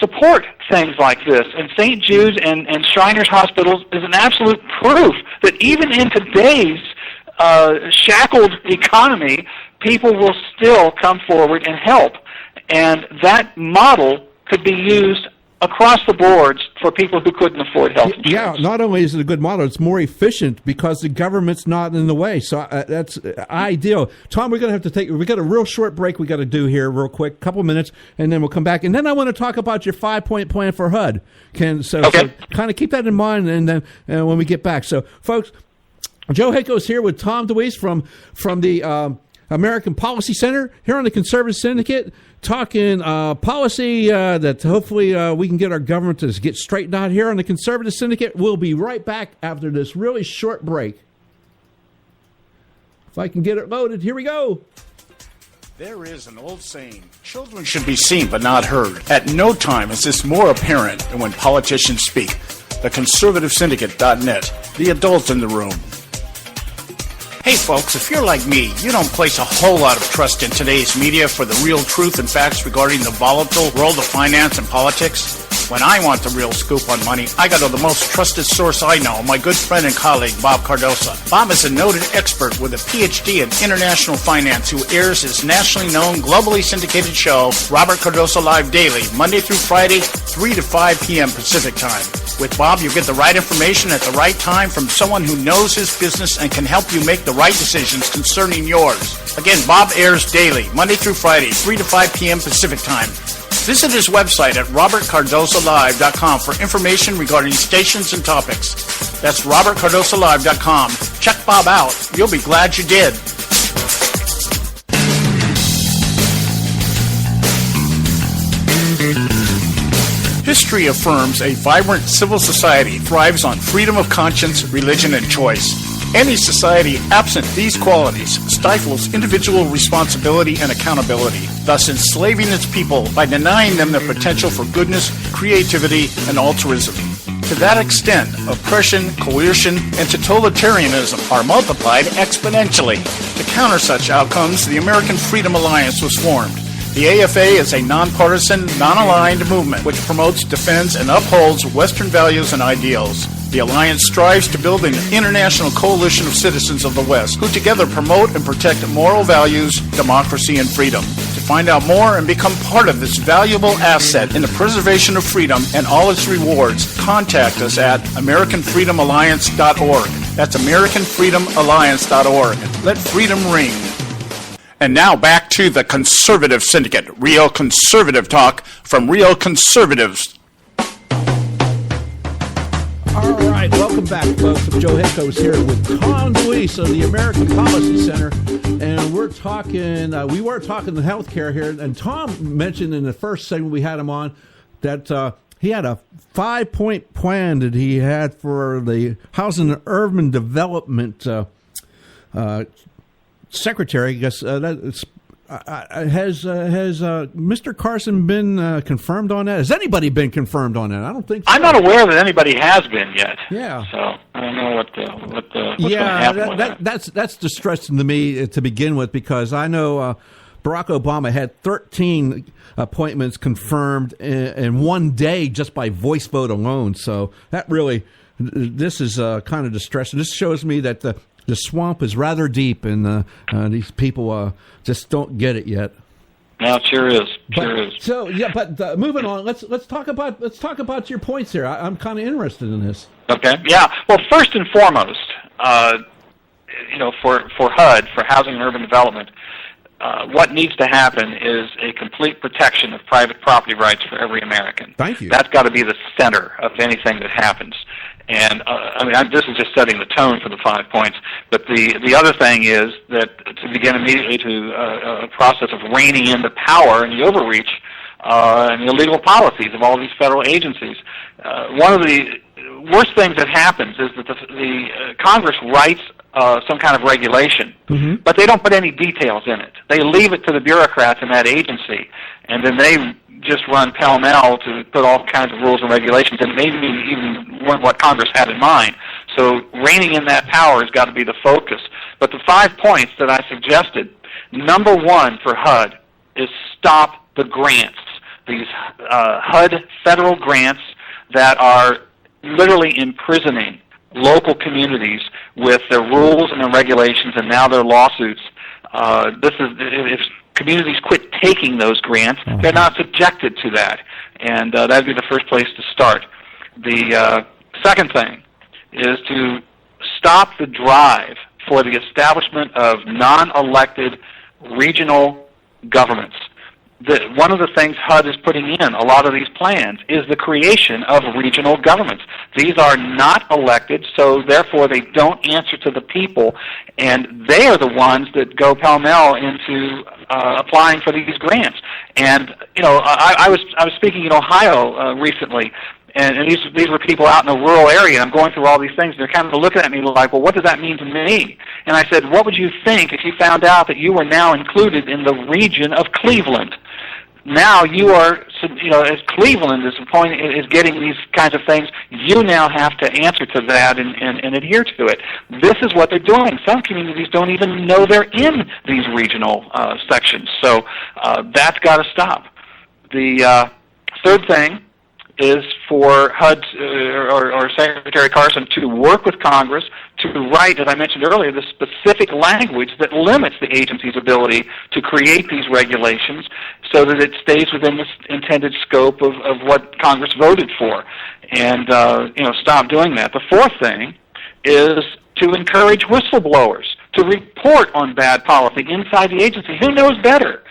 support things like this. And St. Jude's and Shriners Hospitals is an absolute proof that even in today's shackled economy, people will still come forward and help. And that model could be used across the boards for people who couldn't afford health insurance. Yeah, not only is it a good model, it's more efficient because the government's not in the way. So that's ideal. Tom, we got a real short break we got to do here real quick, couple minutes, and then we'll come back. And then I want to talk about your 5-point plan for HUD. So kind of keep that in mind and then when we get back. So, folks, Joe Hayko's here with Tom DeWeese from the American Policy Center here on the Conservative Syndicate, talking policy that hopefully we can get our government to get straightened out here on the Conservative Syndicate. We'll be right back after this really short break. If I can get it loaded, here we go. There is an old saying, children should be seen but not heard. At no time is this more apparent than when politicians speak. The ConservativeSyndicate.net, the adult in the room. Hey folks, if you're like me, you don't place a whole lot of trust in today's media for the real truth and facts regarding the volatile world of finance and politics. When I want the real scoop on money, I go to the most trusted source I know, my good friend and colleague, Bob Cardoso. Bob is a noted expert with a PhD in international finance who airs his nationally known, globally syndicated show, Robert Cardoso Live Daily, Monday through Friday, 3 to 5 p.m. Pacific Time. With Bob, you get the right information at the right time from someone who knows his business and can help you make the right decisions concerning yours. Again, Bob airs daily, Monday through Friday, 3 to 5 p.m. Pacific Time. Visit his website at robertcardosolive.com for information regarding stations and topics. That's robertcardosolive.com. Check Bob out. You'll be glad you did. History affirms a vibrant civil society thrives on freedom of conscience, religion, and choice. Any society absent these qualities stifles individual responsibility and accountability, thus enslaving its people by denying them their potential for goodness, creativity, and altruism. To that extent, oppression, coercion, and totalitarianism are multiplied exponentially. To counter such outcomes, the American Freedom Alliance was formed. The AFA is a nonpartisan, non-aligned movement which promotes, defends, and upholds Western values and ideals. The Alliance strives to build an international coalition of citizens of the West who together promote and protect moral values, democracy, and freedom. To find out more and become part of this valuable asset in the preservation of freedom and all its rewards, contact us at AmericanFreedomAlliance.org. That's AmericanFreedomAlliance.org. Let freedom ring. And now back to the Conservative Syndicate, real conservative talk from real conservatives. All right, welcome back, folks. Joe Hayko's here with Tom DeWeese of the American Policy Center, and we're talking. We were talking the healthcare here, and Tom mentioned in the first segment we had him on that he had a 5-point plan that he had for the Housing and Urban Development Secretary. I guess has Mr. Carson been confirmed on that? Has anybody been confirmed on that? I don't think so. I'm not aware that anybody has been yet. Yeah. So I don't know what's going to happen with that. That's distressing to me to begin with, because I know Barack Obama had 13 appointments confirmed in one day just by voice vote alone. So that really, this is kind of distressing. This shows me that the swamp is rather deep, and these people just don't get it yet. No, it sure is. So yeah, but moving on. Let's talk about your points here. I'm kind of interested in this. Okay. Yeah. Well, first and foremost, for HUD, for Housing and Urban Development, what needs to happen is a complete protection of private property rights for every American. Thank you. That's got to be the center of anything that happens. And this is just setting the tone for the 5 points. But the other thing is that to begin immediately to a process of reining in the power and the overreach and the illegal policies of all these federal agencies. One of the worst things that happens is that the Congress writes some kind of regulation. Mm-hmm. But they don't put any details in it. They leave it to the bureaucrats in that agency, and then they just run pell-mell to put all kinds of rules and regulations, and maybe even weren't what Congress had in mind. So reining in that power has got to be the focus. But the 5 points that I suggested, number one for HUD is stop the grants, these HUD federal grants that are literally imprisoning local communities with their rules and their regulations, and now their lawsuits. If communities quit taking those grants, they're not subjected to that, and that'd be the first place to start. The second thing is to stop the drive for the establishment of non-elected regional governments. One of the things HUD is putting in a lot of these plans is the creation of regional governments. These are not elected, so therefore they don't answer to the people, and they are the ones that go pell-mell into applying for these grants. And I was speaking in Ohio recently. And these were people out in a rural area. I'm going through all these things. They're kind of looking at me like, well, what does that mean to me? And I said, what would you think if you found out that you were now included in the region of Cleveland? Now you are, as Cleveland is getting these kinds of things, you now have to answer to that and adhere to it. This is what they're doing. Some communities don't even know they're in these regional sections. So that's got to stop. The third thing is for HUD or Secretary Carson to work with Congress to write, as I mentioned earlier, the specific language that limits the agency's ability to create these regulations so that it stays within the intended scope of what Congress voted for, and stop doing that. The fourth thing is to encourage whistleblowers to report on bad policy inside the agency. Who knows better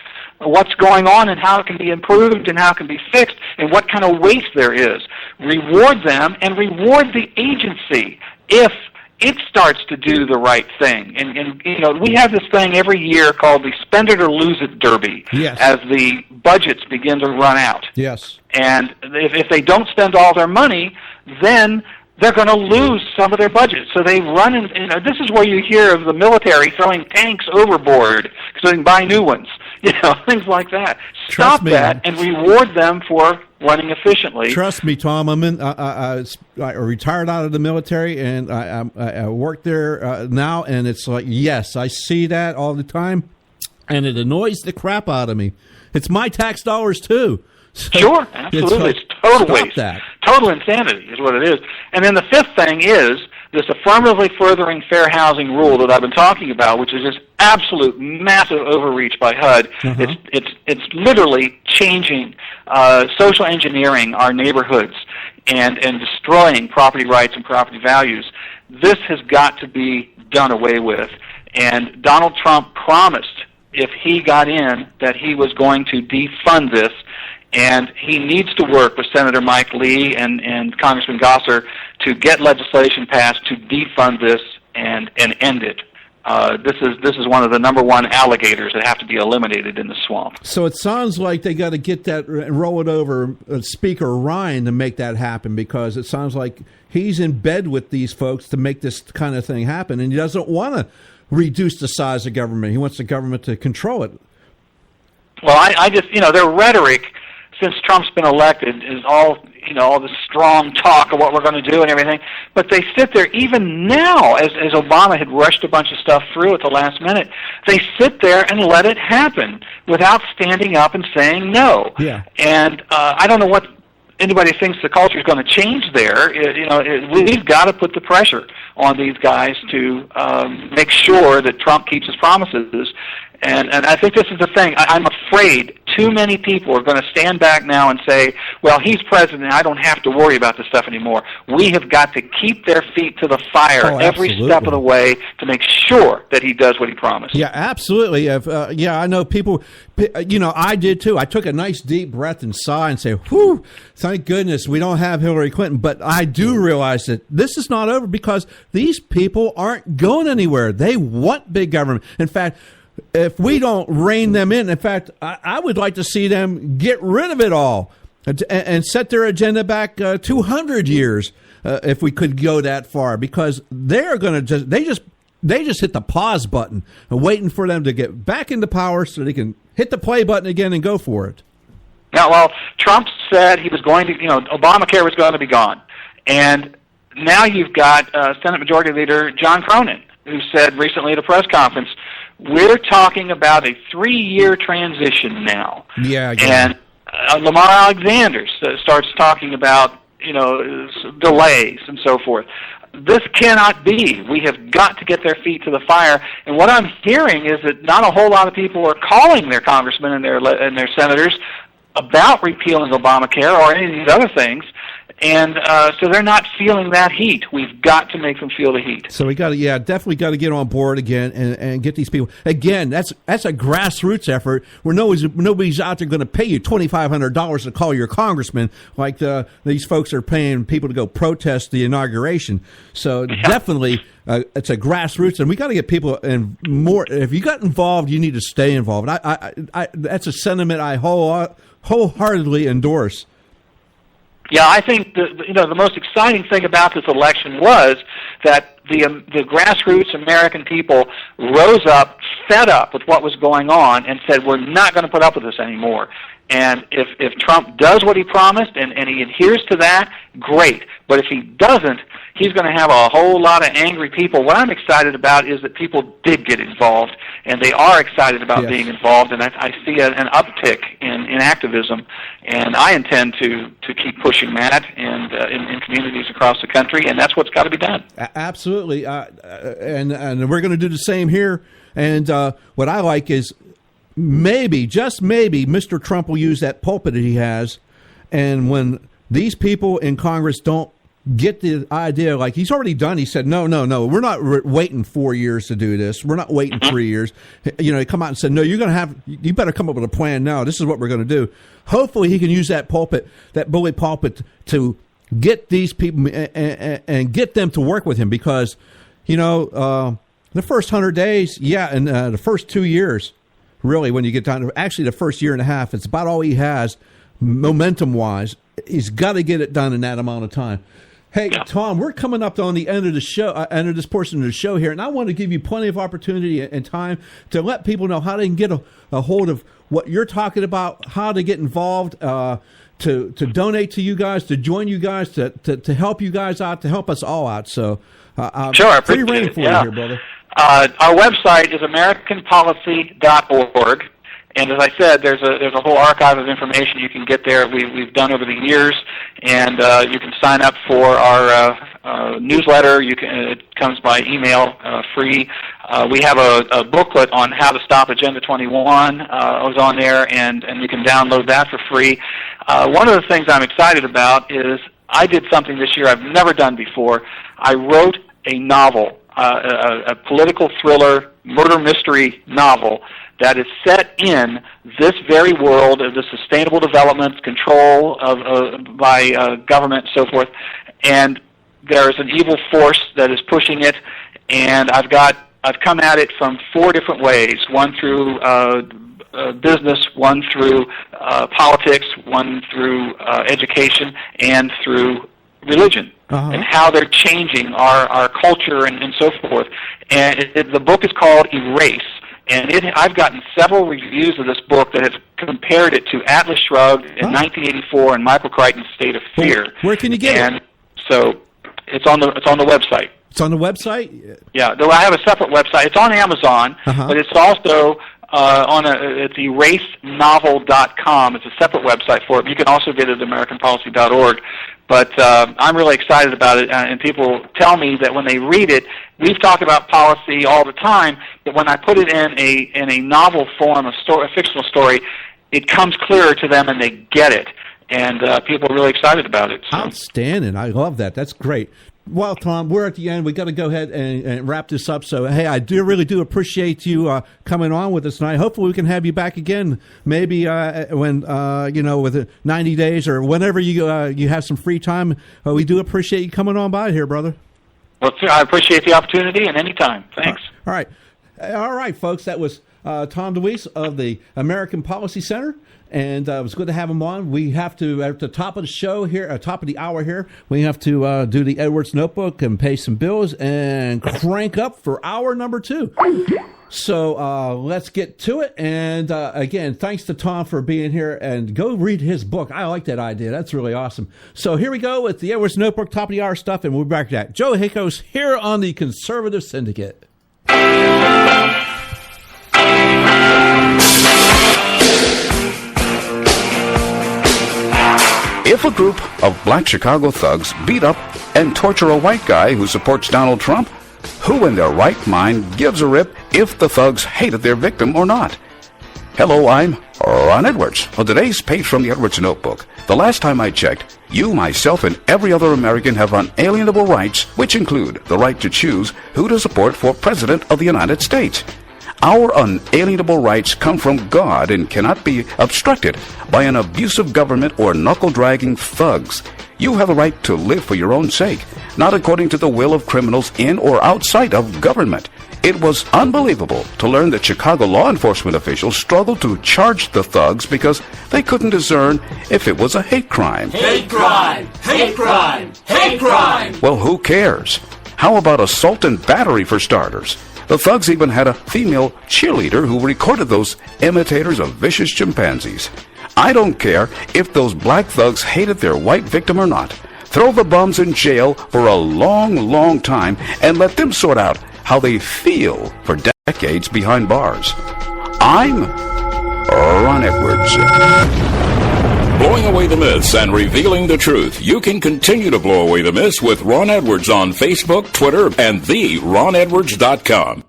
what's going on and how it can be improved and how it can be fixed and what kind of waste there is? Reward them and reward the agency if it starts to do the right thing. And we have this thing every year called the Spend It or Lose It Derby. Yes. As the budgets begin to run out. Yes. And if they don't spend all their money, then they're going to lose some of their budget. So they run in, this is where you hear of the military throwing tanks overboard so they can buy new ones. Things like that. Stop that and reward them for running efficiently. Trust me, Tom. I retired out of the military, and I work there now, and it's like, yes, I see that all the time, and it annoys the crap out of me. It's my tax dollars, too. So sure, absolutely. It's total waste. That. Total insanity is what it is. And then the fifth thing is this affirmatively furthering fair housing rule that I've been talking about, which is this absolute massive overreach by HUD. Uh-huh. It's literally changing, social engineering our neighborhoods and destroying property rights and property values. This has got to be done away with. And Donald Trump promised, if he got in, that he was going to defund this. And he needs to work with Senator Mike Lee and Congressman Gosser to get legislation passed to defund this and end it. This is one of the number one alligators that have to be eliminated in the swamp. So it sounds like they got to get that and roll it over Speaker Ryan to make that happen, because it sounds like he's in bed with these folks to make this kind of thing happen, and he doesn't want to reduce the size of government. He wants the government to control it. Well, I just, their rhetoric since Trump's been elected is all this strong talk of what we're going to do and everything. But they sit there, even now, as Obama had rushed a bunch of stuff through at the last minute, they sit there and let it happen without standing up and saying no. Yeah. And I don't know what anybody thinks the culture is going to change there. We've got to put the pressure on these guys to make sure that Trump keeps his promises. And I think this is the thing. I'm afraid too many people are going to stand back now and say, well, he's president, I don't have to worry about this stuff anymore. We have got to keep their feet to the fire every step of the way to make sure that he does what he promised. Yeah, absolutely. I know people, I did too. I took a nice deep breath and sigh and say, whew, thank goodness we don't have Hillary Clinton. But I do realize that this is not over, because these people aren't going anywhere. They want big government. In fact, if we don't rein them in fact, I would like to see them get rid of it all and set their agenda back 200 years if we could go that far, because they're going to they just they just hit the pause button and waiting for them to get back into power so they can hit the play button again and go for it. Now, well, Trump said he was going to, Obamacare was going to be gone. And now you've got Senate Majority Leader John Cronin, who said recently at a press conference, we're talking about a 3-year transition now. Yeah. And Lamar Alexander starts talking about, delays and so forth. This cannot be. We have got to get their feet to the fire. And what I'm hearing is that not a whole lot of people are calling their congressmen and their senators about repealing Obamacare or any of these other things. And so they're not feeling that heat. We've got to make them feel the heat. So we got to, definitely got to get on board again and get these people. Again, that's a grassroots effort where nobody's out there going to pay you $2,500 to call your congressman like these folks are paying people to go protest the inauguration. So definitely, it's a grassroots, and we got to get people in more. If you got involved, you need to stay involved. I that's a sentiment I wholeheartedly endorse. Yeah, I think the most exciting thing about this election was that the grassroots American people rose up, fed up with what was going on, and said, we're not going to put up with this anymore. And if Trump does what he promised and he adheres to that, great. But if he doesn't, he's going to have a whole lot of angry people. What I'm excited about is that people did get involved, and they are excited about being involved, and I see an uptick in activism, and I intend to keep pushing that and in communities across the country, and that's what's got to be done. Absolutely, and we're going to do the same here. And what I like is maybe, just maybe, Mr. Trump will use that pulpit that he has, and when these people in Congress don't get the idea, like he's already done, he said, no, we're not waiting 4 years to do this. We're not waiting 3 years. He come out and said, no, you better come up with a plan now. This is what we're going to do. Hopefully he can use that pulpit, that bully pulpit, to get these people and get them to work with him, because, the first 100 days, and the first 2 years, really, when you get down to actually the first year and a half, it's about all he has momentum-wise. He's got to get it done in that amount of time. Hey, Tom, we're coming up on the end of the show, end of this portion of the show here, and I want to give you plenty of opportunity and time to let people know how they can get a hold of what you're talking about, how to get involved, to donate to you guys, to join you guys, to help you guys out, to help us all out. So, sure, free reign for you here, brother. Our website is AmericanPolicy.org. And as I said, there's a whole archive of information you can get there. We've done over the years, and you can sign up for our newsletter. It comes by email, free. We have a booklet on how to stop Agenda 21. Was on there, and you can download that for free. One of the things I'm excited about is I did something this year I've never done before. I wrote a novel, a political thriller, murder mystery novel that is set in this very world of the sustainable development, control by government, and so forth. And there is an evil force that is pushing it, and I've come at it from 4 different ways: one through business, one through politics, one through education, and through religion. And how they're changing our culture and so forth. And the book is called Erase. And I've gotten several reviews of this book that have compared it to Atlas Shrugged in 1984 and Michael Crichton's State of Fear. Where can you get it? And so it's on the website. It's on the website? Yeah, though I have a separate website. It's on Amazon, but it's also it's erasenovel.com. It's a separate website for it. You can also get it at AmericanPolicy.org. But I'm really excited about it, and people tell me that when they read it, we've talked about policy all the time, but when I put it in a novel form, a fictional story, it comes clearer to them and they get it. And people are really excited about it. So. Outstanding. I love that. That's great. Well, Tom, we're at the end. We got to go ahead and wrap this up. So, hey, I really do appreciate you coming on with us tonight. Hopefully, we can have you back again, maybe when with 90 days or whenever you have some free time. We do appreciate you coming on by here, brother. Well, I appreciate the opportunity, and anytime. Thanks. All right, folks. That was Tom DeWeese of the American Policy Center. And it was good to have him on. We have to, at the top of the show here, top of the hour here, we have to do the Edwards Notebook and pay some bills and crank up for hour number 2. So let's get to it. And again, thanks to Tom for being here. And go read his book. I like that idea. That's really awesome. So here we go with the Edwards Notebook, top of the hour stuff, and we'll be back to that. Joe Hicos here on the Conservative Syndicate. If a group of black Chicago thugs beat up and torture a white guy who supports Donald Trump, who in their right mind gives a rip if the thugs hated their victim or not? Hello, I'm Ron Edwards. On today's page from the Edwards Notebook, the last time I checked, you, myself, and every other American have unalienable rights, which include the right to choose who to support for President of the United States. Our unalienable rights come from God and cannot be obstructed by an abusive government or knuckle-dragging thugs. You have the right to live for your own sake, not according to the will of criminals in or outside of government. It was unbelievable to learn that Chicago law enforcement officials struggled to charge the thugs because they couldn't discern if it was a hate crime. Hate crime! Hate crime! Hate crime! Well, who cares? How about assault and battery for starters? The thugs even had a female cheerleader who recorded those imitators of vicious chimpanzees. I don't care if those black thugs hated their white victim or not. Throw the bums in jail for a long, long time and let them sort out how they feel for decades behind bars. I'm Ron Edwards. Blowing away the myths and revealing the truth. You can continue to blow away the myths with Ron Edwards on Facebook, Twitter, and theronedwards.com.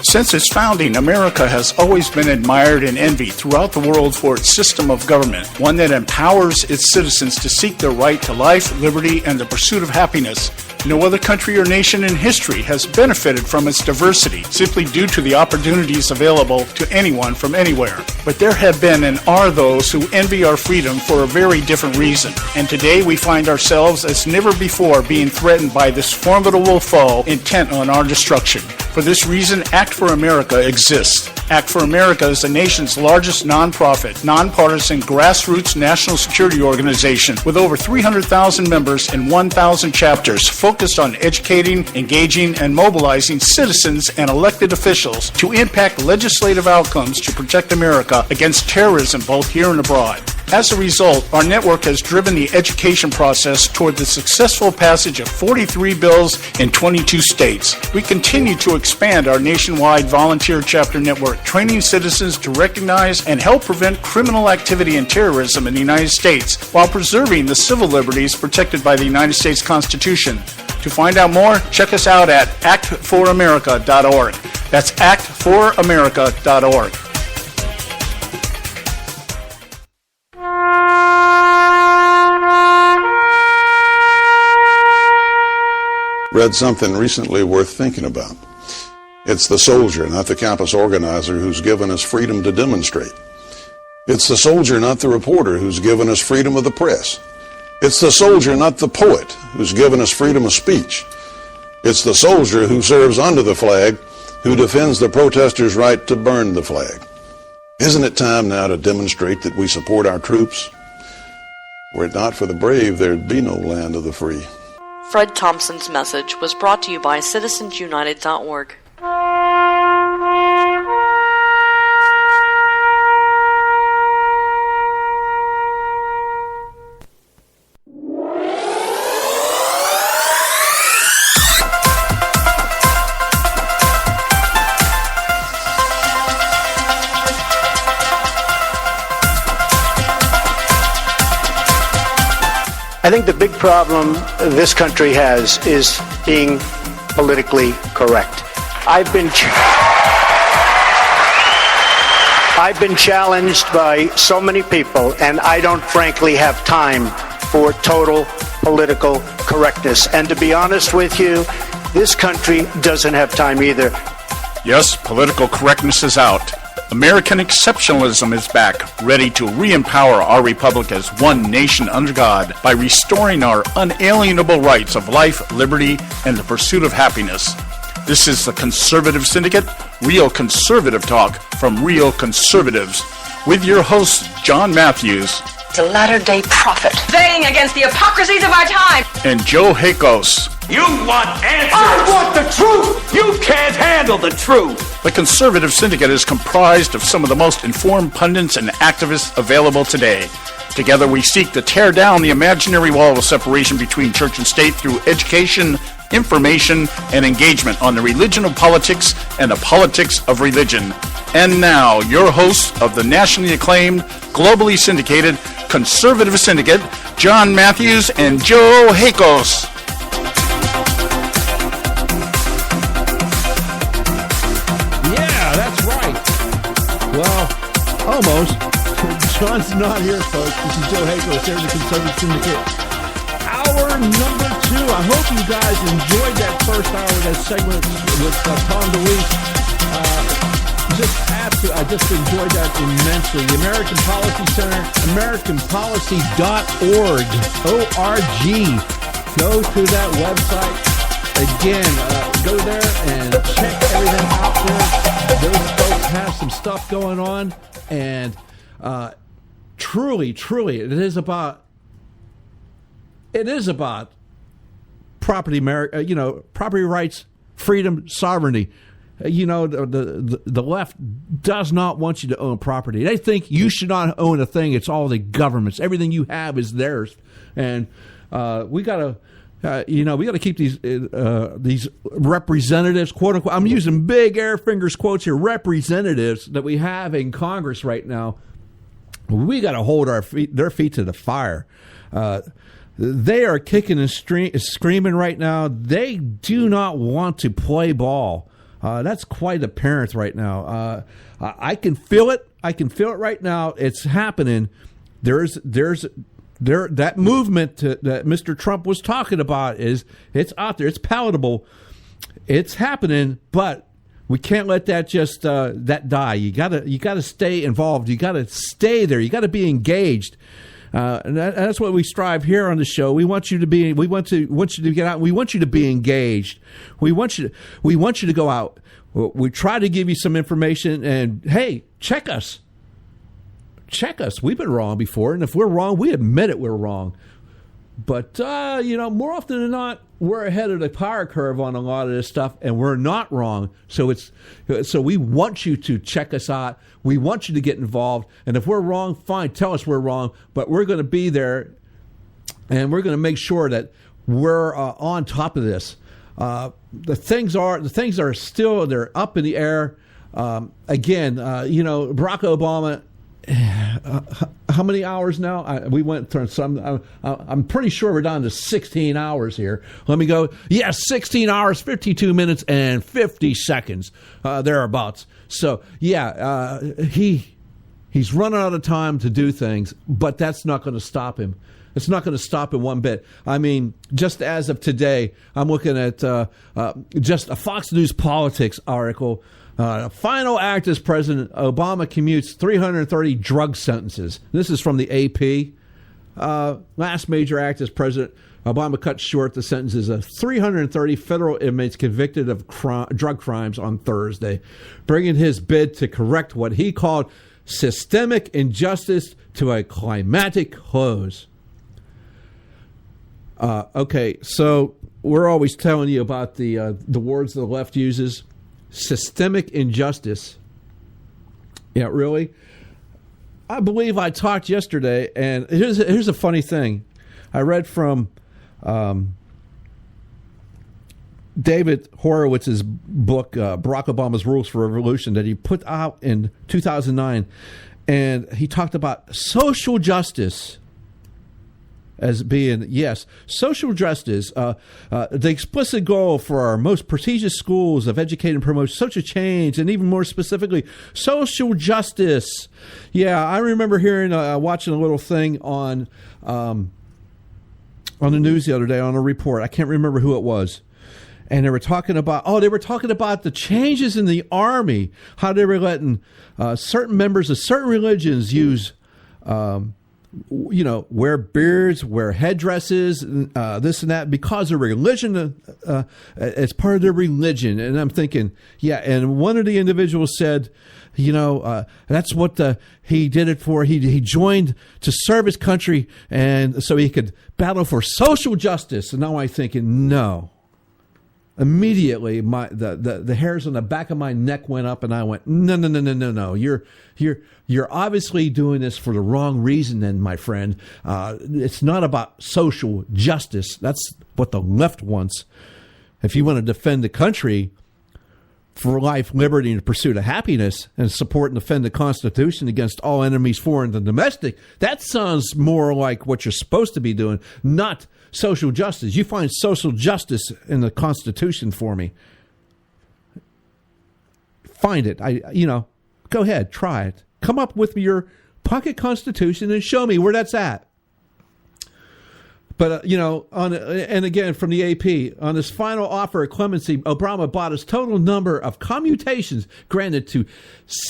Since its founding, America has always been admired and envied throughout the world for its system of government, one that empowers its citizens to seek their right to life, liberty, and the pursuit of happiness. No other country or nation in history has benefited from its diversity simply due to the opportunities available to anyone from anywhere. But there have been and are those who envy our freedom for a very different reason. And today we find ourselves as never before being threatened by this formidable foe intent on our destruction. For this reason, Act for America exists. Act for America is the nation's largest nonprofit, nonpartisan, grassroots national security organization with over 300,000 members and 1,000 chapters focused on educating, engaging, and mobilizing citizens and elected officials to impact legislative outcomes to protect America against terrorism both here and abroad. As a result, our network has driven the education process toward the successful passage of 43 bills in 22 states. We continue to expand our nationwide volunteer chapter network, training citizens to recognize and help prevent criminal activity and terrorism in the United States while preserving the civil liberties protected by the United States Constitution. To find out more, check us out at actforamerica.org. That's actforamerica.org. Read something recently worth thinking about. It's the soldier, not the campus organizer, who's given us freedom to demonstrate. It's the soldier, not the reporter, who's given us freedom of the press. It's the soldier, not the poet, who's given us freedom of speech. It's the soldier who serves under the flag, who defends the protesters' right to burn the flag. Isn't it time now to demonstrate that we support our troops? Were it not for the brave, there'd be no land of the free. Fred Thompson's message was brought to you by CitizensUnited.org. I think the big problem this country has is being politically correct. I've been challenged by so many people, and I don't frankly have time for total political correctness. And to be honest with you, this country doesn't have time either. Yes, political correctness is out. American exceptionalism is back, ready to re-empower our republic as one nation under God by restoring our unalienable rights of life, liberty, and the pursuit of happiness. This is the Conservative Syndicate, real conservative talk from real conservatives, with your host, John Matthews. It's a latter-day prophet, baying against the hypocrisies of our time. And Joe Hakos. You want answers! I want the truth! You can't handle the truth! The Conservative Syndicate is comprised of some of the most informed pundits and activists available today. Together we seek to tear down the imaginary wall of separation between church and state through education, information, and engagement on the religion of politics and the politics of religion. And now, your hosts of the nationally acclaimed, globally syndicated Conservative Syndicate, John Matthews and Joe Hakos. Yeah, that's right. Well, almost. John's not here, folks. This is Joe Hakos here in the Conservative Syndicate. Hour number 2. I hope you guys enjoyed that first hour of that segment with Tom DeWeese. I just enjoyed that immensely. The American Policy Center, AmericanPolicy.org, O-R-G. Go to that website. Again, go there and check everything out there. Those folks have some stuff going on, and truly, it is about property, property rights, freedom, sovereignty. The left does not want you to own property. They think you should not own a thing. It's all the government's. Everything you have is theirs, and we gotta keep these representatives, quote unquote. I'm using big air fingers quotes here. Representatives that we have in Congress right now. We got to hold their feet to the fire. They are kicking and screaming right now. They do not want to play ball. That's quite apparent right now. I can feel it. I can feel it right now. It's happening. There's that movement that Mr. Trump was talking about it's out there. It's palatable. It's happening, but we can't let that just that die. You gotta stay involved. You gotta stay there. You gotta be engaged. And that's what we strive here on the show. We want you to be. We want you to get out. We want you to be engaged. We want you to go out. We try to give you some information. And hey, check us. Check us. We've been wrong before, and if we're wrong, we admit it. We're wrong. But more often than not, we're ahead of the power curve on a lot of this stuff, and we're not wrong. So we want you to check us out. We want you to get involved. And if we're wrong, fine, tell us we're wrong. But we're going to be there, and we're going to make sure that we're on top of this. The things are still, they're up in the air. Again, Barack Obama. How many hours now? We went through some. I'm pretty sure we're down to 16 hours here. Let me go. Yes, 16 hours, 52 minutes, and 50 seconds, thereabouts. So, yeah, he's running out of time to do things, but that's not going to stop him. It's not going to stop him one bit. I mean, just as of today, I'm looking at just a Fox News Politics article. Final act as president, Obama commutes 330 drug sentences. This is from the AP. Last major act as president, Obama cut short the sentences of 330 federal inmates convicted of drug crimes on Thursday, bringing his bid to correct what he called systemic injustice to a climatic close. Okay, so we're always telling you about the words the left uses. Systemic injustice. Yeah, really? I believe I talked yesterday, and here's a funny thing. I read from David Horowitz's book, Barack Obama's Rules for Revolution, that he put out in 2009, and he talked about social justice as being, yes, social justice, the explicit goal for our most prestigious schools of educating and promote social change, and even more specifically, social justice. Yeah, I remember hearing, watching a little thing on the news the other day on a report. I can't remember who it was. And they were talking about, the changes in the Army, how they were letting certain members of certain religions use wear beards, wear headdresses, this and that, because of religion. It's part of their religion. And I'm thinking, yeah. And one of the individuals said, that's what he did it for. He joined to serve his country, and so he could battle for social justice. And now I'm thinking, no. Immediately, the hairs on the back of my neck went up, and I went, no. You're obviously doing this for the wrong reason, then, my friend. It's not about social justice. That's what the left wants. If you want to defend the country for life, liberty, and the pursuit of happiness, and support and defend the Constitution against all enemies, foreign and domestic, that sounds more like what you're supposed to be doing, not social justice. You find social justice in the Constitution for me. Find it. Go ahead, try it. Come up with your pocket Constitution and show me where that's at. But, and again, from the AP, on his final offer of clemency, Obama brought his total number of commutations granted to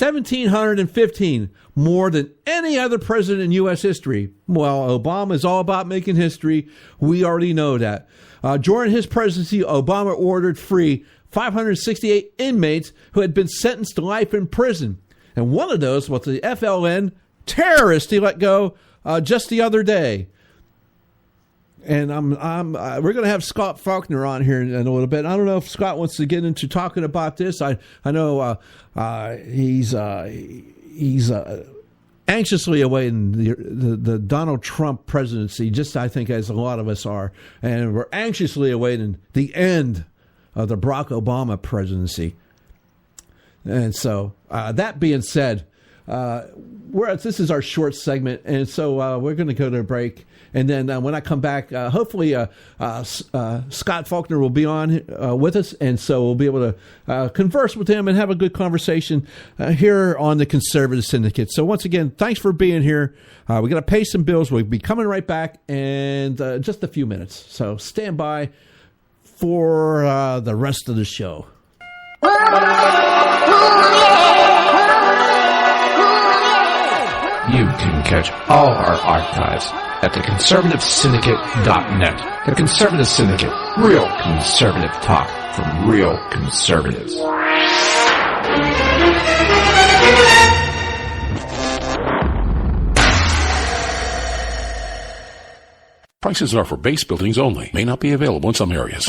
1,715, more than any other president in U.S. history. Well, Obama is all about making history. We already know that. During his presidency, Obama ordered free 568 inmates who had been sentenced to life in prison. And one of those was the FLN terrorist he let go just the other day. And we're going to have Scott Faulkner on here in a little bit. I don't know if Scott wants to get into talking about this. I know he's anxiously awaiting the Donald Trump presidency, just I think as a lot of us are, and we're anxiously awaiting the end of the Barack Obama presidency. And so that being said, this is our short segment, and so we're going to go to a break. And then when I come back, hopefully Scott Faulkner will be on with us, and so we'll be able to converse with him and have a good conversation here on the Conservative Syndicate. So once again, thanks for being here. We got to pay some bills. We'll be coming right back in just a few minutes. So stand by for the rest of the show. You can catch all our archives at theconservativesyndicate.net. The Conservative Syndicate. Real conservative talk from real conservatives. Prices are for base buildings only. May not be available in some areas.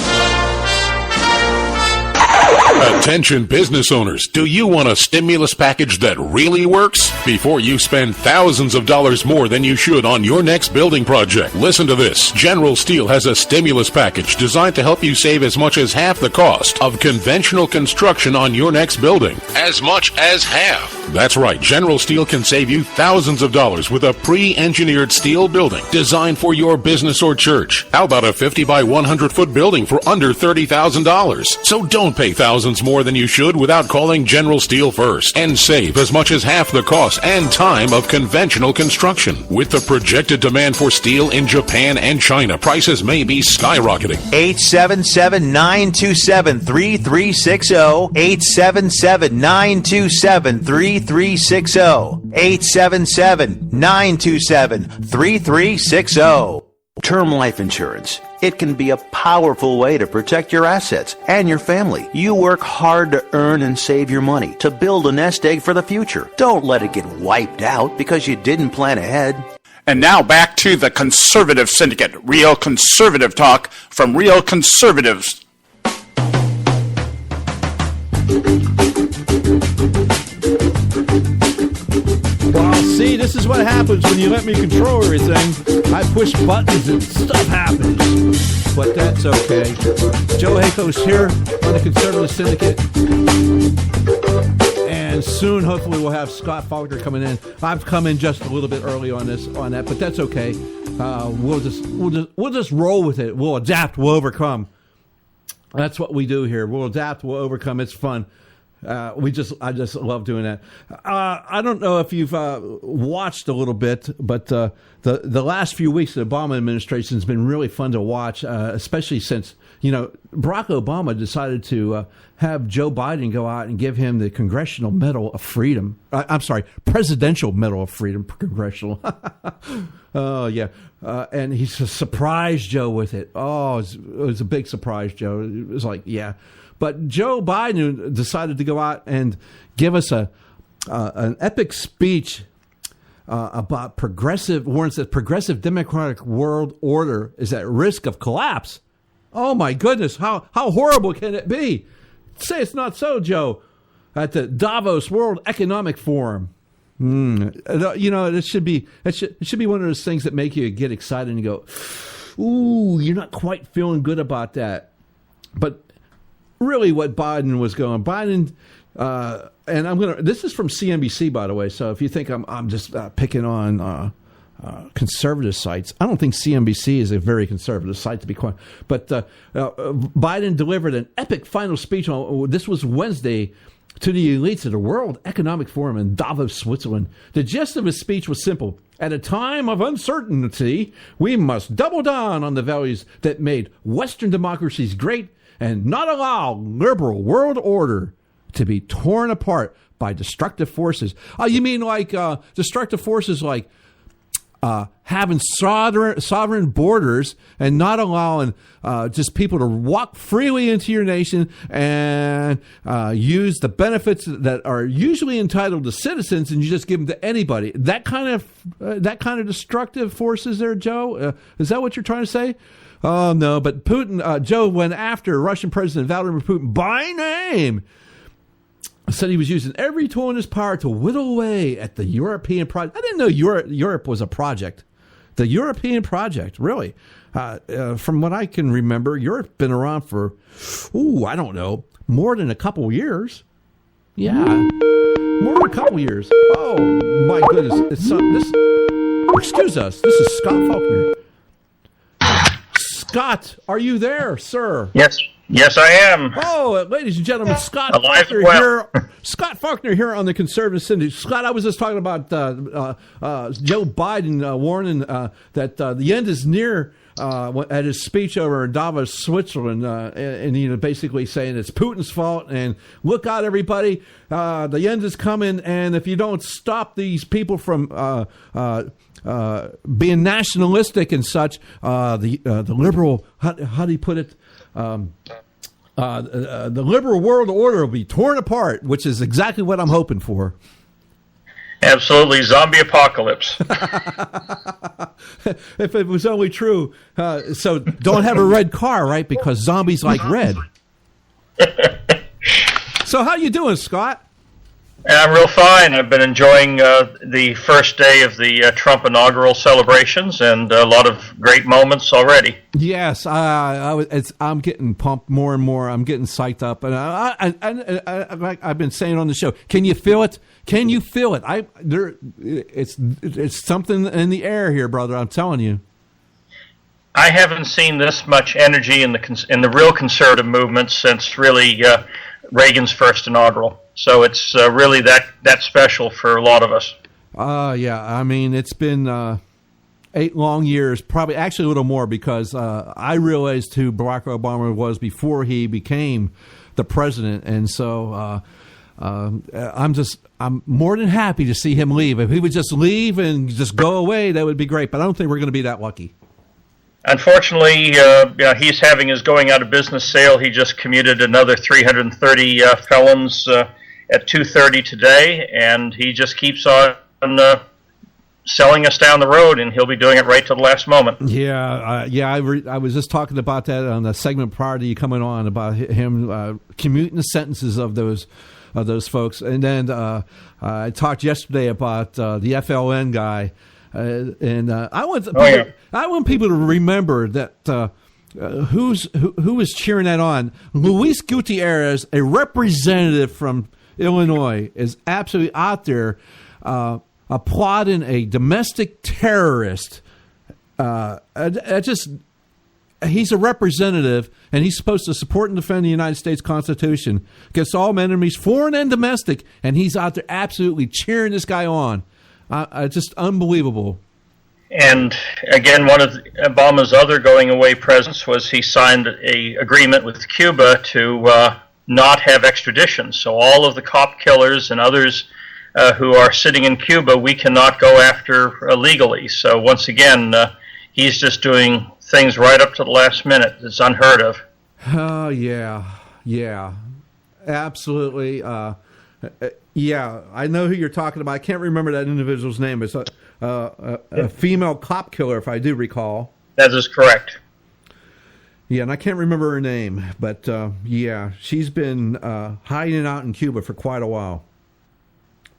Attention business owners, do you want a stimulus package that really works? Before you spend thousands of dollars more than you should on your next building project, listen to this. General Steel has a stimulus package designed to help you save as much as half the cost of conventional construction on your next building. As much as half. That's right, General Steel can save you thousands of dollars with a pre-engineered steel building designed for your business or church. How about a 50 by 100 foot building for under $30,000? So don't pay thousands more than you should without calling General Steel first, and save as much as half the cost and time of conventional construction. With the projected demand for steel in Japan and China, prices may be skyrocketing. 877-927-3360. 877-927-3360. 877-927-3360. Term life insurance. It can be a powerful way to protect your assets and your family. You work hard to earn and save your money to build a nest egg for the future. Don't let it get wiped out because you didn't plan ahead. And now back to the Conservative Syndicate. Real conservative talk from real conservatives. Well, see, this is what happens when you let me control everything. I push buttons and stuff happens. But that's okay. Joe Hayco's here on the Conservative Syndicate. And soon, hopefully, we'll have Scott Faulkner coming in. I've come in just a little bit early on that, but that's okay. We'll just roll with it. We'll adapt. We'll overcome. That's what we do here. We'll adapt. We'll overcome. It's fun. I just love doing that. I don't know if you've watched a little bit, but the last few weeks of the Obama administration has been really fun to watch, especially since Barack Obama decided to have Joe Biden go out and give him the Congressional Medal of Freedom. Presidential Medal of Freedom, congressional. Oh, yeah. And he surprised Joe with it. Oh, it was a big surprise, Joe. It was like, yeah. But Joe Biden decided to go out and give us an epic speech about warns that progressive democratic world order is at risk of collapse. Oh, my goodness. How horrible can it be? Say it's not so, Joe. At the Davos World Economic Forum. It should be one of those things that make you get excited and go, ooh, you're not quite feeling good about that. But really what Biden was going, and this is from CNBC, by the way, so if you think I'm just picking on conservative sites, I don't think CNBC is a very conservative site, to be quiet. But Biden delivered an epic final speech this was Wednesday, to the elites of the World Economic Forum in Davos, Switzerland. The gist of his speech was simple. At a time of uncertainty, we must double down on the values that made Western democracies great and not allow liberal world order to be torn apart by destructive forces. You mean like destructive forces like having sovereign borders and not allowing just people to walk freely into your nation and use the benefits that are usually entitled to citizens, and you just give them to anybody. That kind of destructive forces there, Joe? Is that what you're trying to say? Oh, no, but Putin, Joe went after Russian President Vladimir Putin by name. Said he was using every tool in his power to whittle away at the European project. I didn't know Europe was a project. The European project, really. From what I can remember, Europe's been around for, I don't know, more than a couple years. Yeah, more than a couple years. Oh, my goodness. Excuse us. This is Scott Faulkner. Scott, are you there, sir? Yes, I am. Oh, ladies and gentlemen, Scott Faulkner here. Scott Faulkner here on the Conservative Syndicate. Scott, I was just talking about Joe Biden warning that the end is near at his speech over in Davos, Switzerland, and basically saying it's Putin's fault and look out, everybody, the end is coming, and if you don't stop these people from being nationalistic and such, the liberal, how do you put it? The liberal world order will be torn apart, which is exactly what I'm hoping for. Absolutely, zombie apocalypse. If it was only true. So don't have a red car, right? Because zombies like red. So how you doing, Scott? I'm real fine. I've been enjoying the first day of the Trump inaugural celebrations, and a lot of great moments already. Yes, I'm getting pumped more and more. I'm getting psyched up, and I've been saying on the show. Can you feel it? Can you feel it? It's something in the air here, brother. I'm telling you. I haven't seen this much energy in the real conservative movement since really Reagan's first inaugural. So it's really that special for a lot of us. Yeah. I mean, it's been 8 long years, probably actually a little more, because I realized who Barack Obama was before he became the president. And so I'm more than happy to see him leave. If he would just leave and just go away, that would be great. But I don't think we're going to be that lucky. Unfortunately, he's having his going out of business sale. He just commuted another 330 felons at 2:30 today, and he just keeps on selling us down the road, and he'll be doing it right to the last moment. Yeah. I was just talking about that on the segment prior to you coming on, about him commuting the sentences of those folks. And then I talked yesterday about the FLN guy. I want people to remember that who was cheering that on. Luis Gutierrez, a representative from Illinois, is absolutely out there applauding a domestic terrorist. he's a representative, and he's supposed to support and defend the United States Constitution against all enemies, foreign and domestic, and he's out there absolutely cheering this guy on. Just unbelievable. And again, one of Obama's other going-away presents was he signed an agreement with Cuba to not have extradition. So all of the cop killers and others who are sitting in Cuba, we cannot go after legally. So once again, he's just doing things right up to the last minute. It's unheard of. Oh, yeah, absolutely. Yeah, I know who you're talking about. I can't remember that individual's name. It's a female cop killer, if I do recall. That is correct. Yeah, and I can't remember her name, but yeah, she's been hiding out in Cuba for quite a while.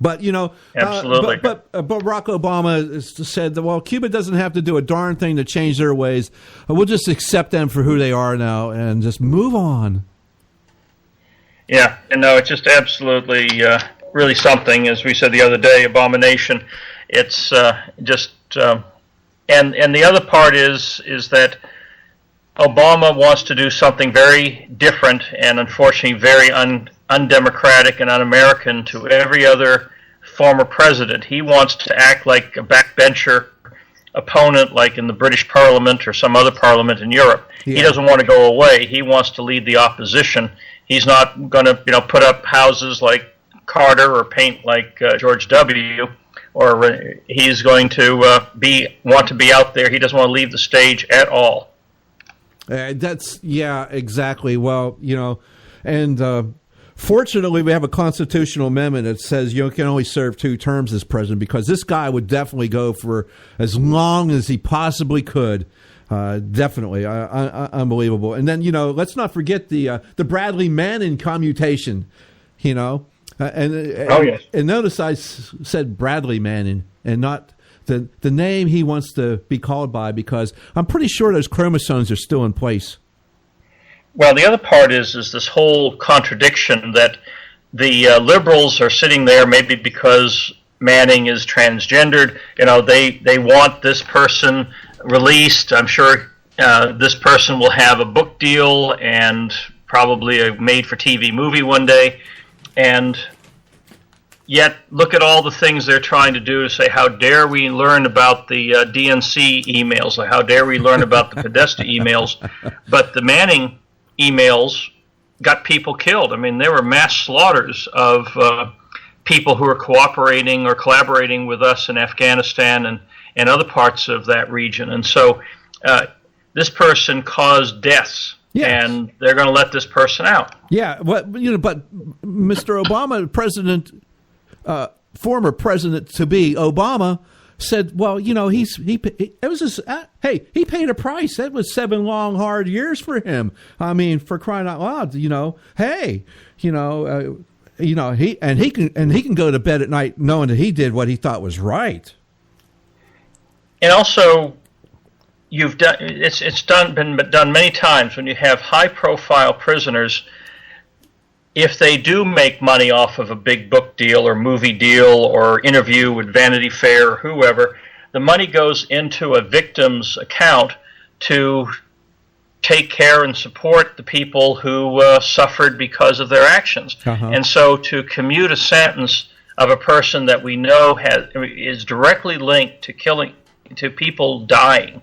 But, you know, absolutely. But Barack Obama said that, well, Cuba doesn't have to do a darn thing to change their ways. We'll just accept them for who they are now and just move on. Yeah, and no, it's just absolutely really something. As we said the other day, abomination. It's just, and the other part is that Obama wants to do something very different and unfortunately very undemocratic and un-American to every other former president. He wants to act like a backbencher opponent, like in the British Parliament or some other parliament in Europe. Yeah. He doesn't want to go away. He wants to lead the opposition. He's not going to, put up houses like Carter or paint like George W. Or he's going to want to be out there. He doesn't want to leave the stage at all. Yeah, exactly. Well, and fortunately, we have a constitutional amendment that says you can only serve 2 terms as president, because this guy would definitely go for as long as he possibly could. Definitely, unbelievable. And then let's not forget the Bradley Manning commutation. Oh yes. And notice I said Bradley Manning and not the name he wants to be called by, because I'm pretty sure those chromosomes are still in place. Well, the other part is this whole contradiction that the liberals are sitting there maybe because Manning is transgendered. They want this person released. I'm sure this person will have a book deal and probably a made-for-TV movie one day. And yet, look at all the things they're trying to do to say, how dare we learn about the DNC emails, or how dare we learn about the Podesta emails. But the Manning emails got people killed. I mean, there were mass slaughters of people who were cooperating or collaborating with us in Afghanistan and other parts of that region. And so this person caused deaths. Yes. And they're going to let this person out. Yeah, but Mr. Obama, former president-to-be Obama, said, well, he paid a price. That was 7 long, hard years for him. I mean, for crying out loud, he can go to bed at night knowing that he did what he thought was right. And also, it's been done many times when you have high-profile prisoners. If they do make money off of a big book deal or movie deal or interview with Vanity Fair or whoever, the money goes into a victim's account to take care and support the people who suffered because of their actions. Uh-huh. And so to commute a sentence of a person that we know is directly linked to people dying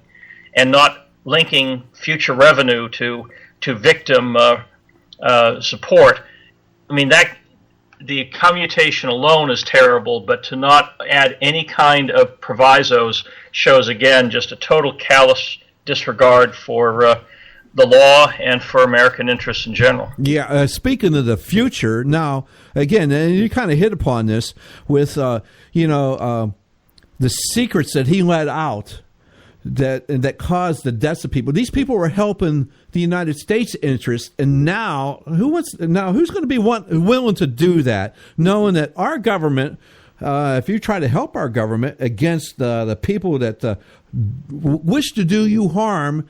and not linking future revenue to victim support, I mean, that the commutation alone is terrible, but to not add any kind of provisos shows, again, just a total callous disregard for the law and for American interests in general. Yeah, speaking of the future, now, again, and you kind of hit upon this with, the secrets that he let out that caused the deaths of people. These people were helping the United States interests, and now who's going to be willing to do that, knowing that our government if you try to help our government against the people that wish to do you harm,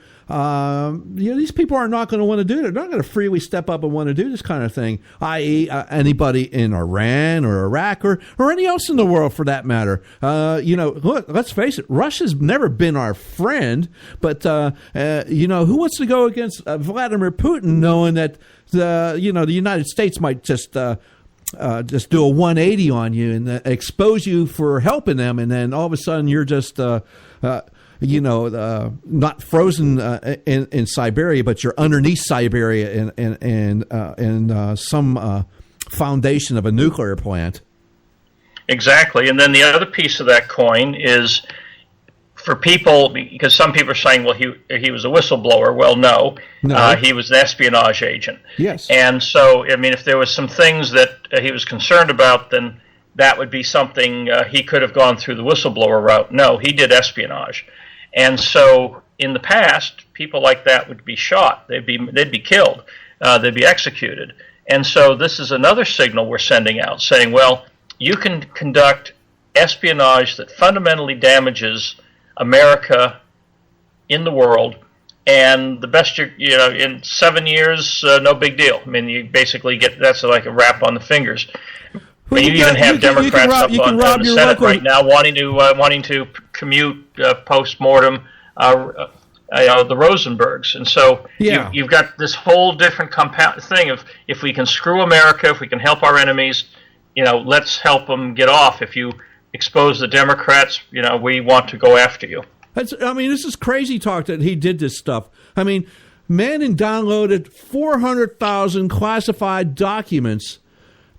these people are not going to want to do it. They're not going to freely step up and want to do this kind of thing, i.e. Anybody in Iran or Iraq or any else in the world for that matter. Look, let's face it, Russia's never been our friend, but, who wants to go against Vladimir Putin knowing that, the United States might just do a 180 on you and expose you for helping them, and then all of a sudden you're just not frozen in Siberia, but you're underneath Siberia in some foundation of a nuclear plant. Exactly. And then the other piece of that coin is for people, because some people are saying, well, he was a whistleblower. Well, no. He was an espionage agent. Yes. And so, I mean, if there was some things that he was concerned about, then that would be something he could have gone through the whistleblower route. No, he did espionage. And so in the past, people like that would be shot. They'd be killed. They'd be executed. And so this is another signal we're sending out saying, well, you can conduct espionage that fundamentally damages America in the world, and the best in 7 years, no big deal. I mean, you basically that's like a rap on the fingers. Well, you even have Democrats up on the Senate right now wanting to commute post-mortem the Rosenbergs, and so you've got this whole different compound thing of if we can screw America, if we can help our enemies, let's help them get off. If you expose the Democrats, we want to go after you. This is crazy talk that he did this stuff. I mean, Manning downloaded 400,000 classified documents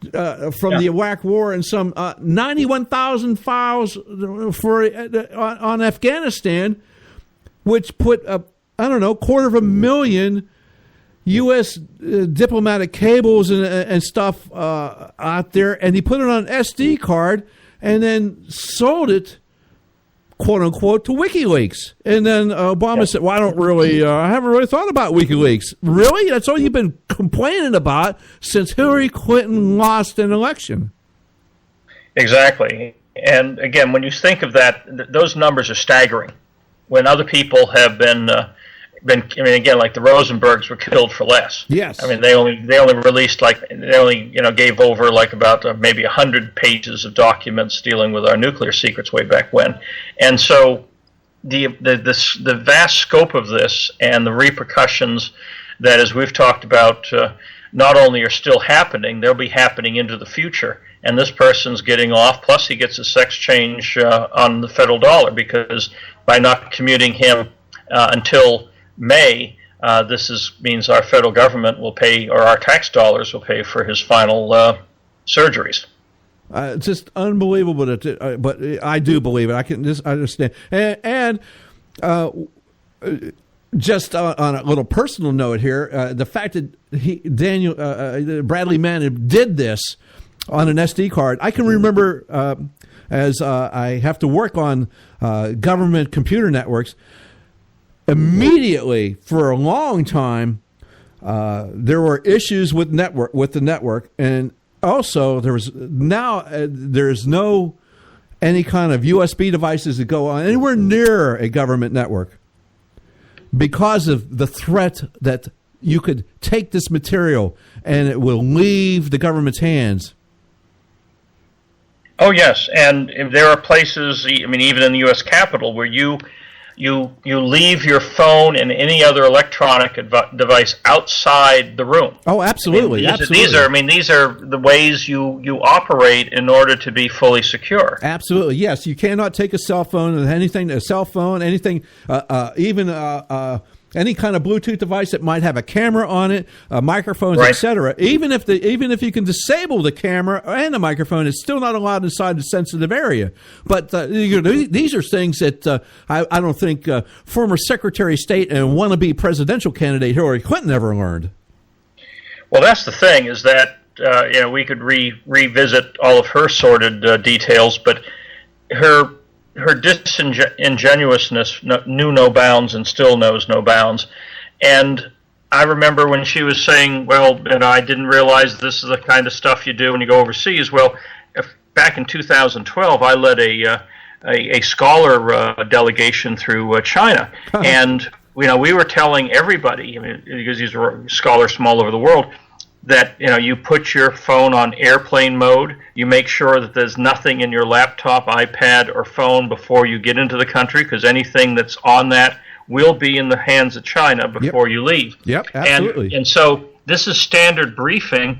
from the Iraq War and some 91,000 files on Afghanistan, which put, 250,000 U.S. diplomatic cables and stuff out there, and he put it on an SD card and then sold it, quote unquote, to WikiLeaks. And then Obama said, well, I haven't really thought about WikiLeaks. Really? That's all you've been complaining about since Hillary Clinton lost an election. Exactly. And again, when you think of that, those numbers are staggering. When other people have been again, like the Rosenbergs were killed for less. Yes. I mean, they only released gave over about maybe 100 pages of documents dealing with our nuclear secrets way back when. And so the vast scope of this and the repercussions that, as we've talked about, not only are still happening, they'll be happening into the future. And this person's getting off, plus he gets a sex change on the federal dollar, because by not commuting him until May, means our federal government will pay, or our tax dollars will pay for his final surgeries. It's just unbelievable, but I do believe it. I can just understand. And just on a little personal note here, the fact that Bradley Manning did this on an SD card, I can remember as I have to work on government computer networks. Immediately, for a long time, there were issues with the network, and also there's no any kind of USB devices that go on anywhere near a government network because of the threat that you could take this material and it will leave the government's hands. Oh yes, and there are places, even in the U.S. Capitol, where you leave your phone and any other electronic device outside the room. Oh, absolutely, absolutely. These are the ways you operate in order to be fully secure. Absolutely, yes. You cannot take a cell phone, anything, even any kind of Bluetooth device that might have a camera on it, microphones, right, etc. Even if you can disable the camera and the microphone, it's still not allowed inside the sensitive area. But these are things that I don't think former Secretary of State and wannabe presidential candidate Hillary Clinton ever learned. Well, that's the thing, is that we could revisit all of her sordid details, but her disingenuousness knew no bounds and still knows no bounds. And I remember when she was saying, well, I didn't realize this is the kind of stuff you do when you go overseas. Well, back in 2012, I led a scholar delegation through China, and we were telling everybody, because these were scholars from all over the world, that you put your phone on airplane mode, you make sure that there's nothing in your laptop, iPad, or phone before you get into the country, because anything that's on that will be in the hands of China before you leave. Yep, absolutely. And so this is standard briefing,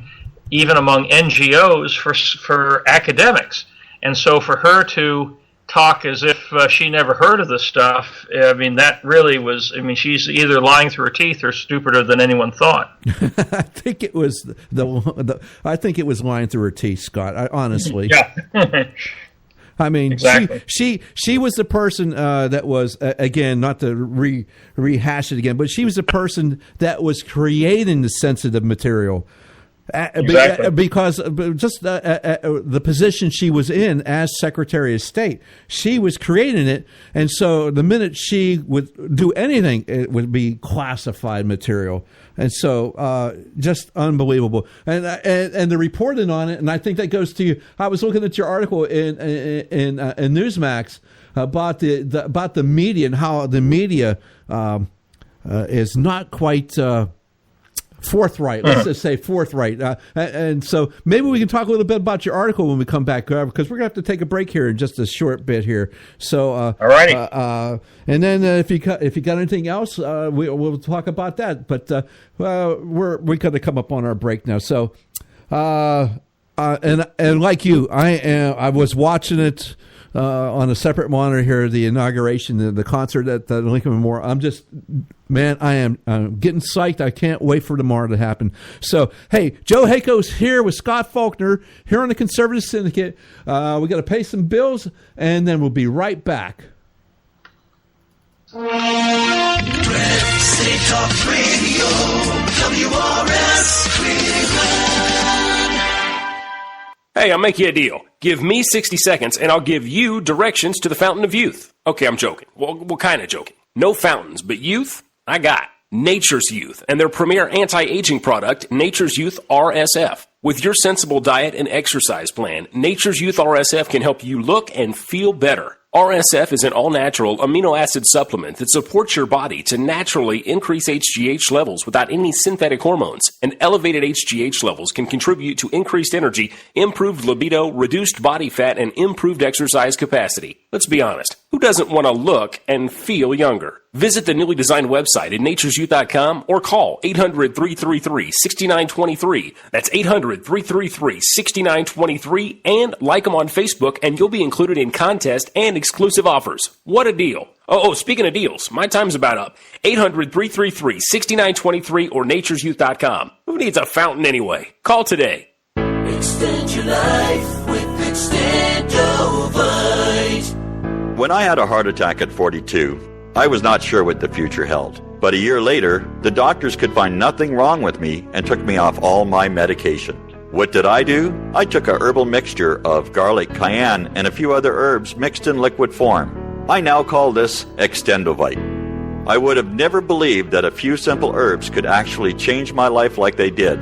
even among NGOs for academics. And so for her to talk as if she never heard of this stuff, that really was, she's either lying through her teeth or stupider than anyone thought. I think it was I think it was lying through her teeth, Scott, honestly. Yeah. Exactly. She was the person that was, again, not to rehash it again, but she was the person that was creating the sensitive material. Exactly. Because just the position she was in as Secretary of State, she was creating it, and so the minute she would do anything, it would be classified material, and so just unbelievable. And the reporting on it, and I think that goes to you. I was looking at your article in Newsmax about the media and how the media is not quite. Forthright, let's just say forthright. And so maybe we can talk a little bit about your article when we come back, because we're going to have to take a break here in just a short bit here. So, all righty. And then if you got anything else, we'll talk about that. But we're going to come up on our break now. So, and like you, I was watching it on a separate monitor here, the inauguration, the concert at the Lincoln Memorial. I am getting psyched. I can't wait for tomorrow to happen. So, hey, Joe Hayco's here with Scott Faulkner here on the Conservative Syndicate. We got to pay some bills, and then we'll be right back. Talk Radio, WRS Cleveland. Hey, I'll make you a deal. Give me 60 seconds, and I'll give you directions to the Fountain of Youth. Okay, I'm joking. Well, kind of joking. No fountains, but youth, I got Nature's Youth and their premier anti-aging product, Nature's Youth RSF. With your sensible diet and exercise plan, Nature's Youth RSF can help you look and feel better. RSF is an all-natural amino acid supplement that supports your body to naturally increase HGH levels without any synthetic hormones. And elevated HGH levels can contribute to increased energy, improved libido, reduced body fat, and improved exercise capacity. Let's be honest, who doesn't want to look and feel younger? Visit the newly designed website at naturesyouth.com or call 800-333-6923. That's 800-333-6923, and like them on Facebook, and you'll be included in contest and exclusive offers. What a deal. Oh, speaking of deals, my time's about up. 800-333-6923 or naturesyouth.com. Who needs a fountain anyway? Call today. Extend your life with Extendovite. When I had a heart attack at 42, I was not sure what the future held. But a year later, the doctors could find nothing wrong with me and took me off all my medication. What did I do? I took a herbal mixture of garlic, cayenne, and a few other herbs mixed in liquid form. I now call this Extendovite. I would have never believed that a few simple herbs could actually change my life like they did.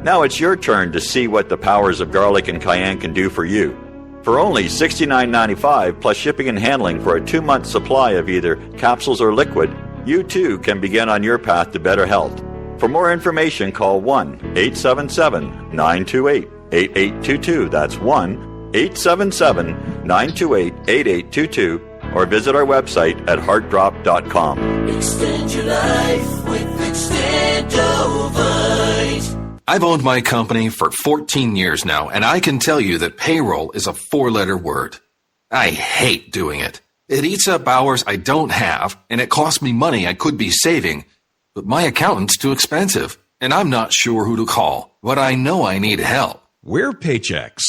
Now it's your turn to see what the powers of garlic and cayenne can do for you. For only $69.95 plus shipping and handling for a 2-month supply of either capsules or liquid, you too can begin on your path to better health. For more information, call 1-877-928-8822. That's 1-877-928-8822. Or visit our website at heartdrop.com. Extend your life with Extendovite. I've owned my company for 14 years now, and I can tell you that payroll is a 4-letter word. I hate doing it. It eats up hours I don't have, and it costs me money I could be saving. But my accountant's too expensive, and I'm not sure who to call. But I know I need help. We're Paychex,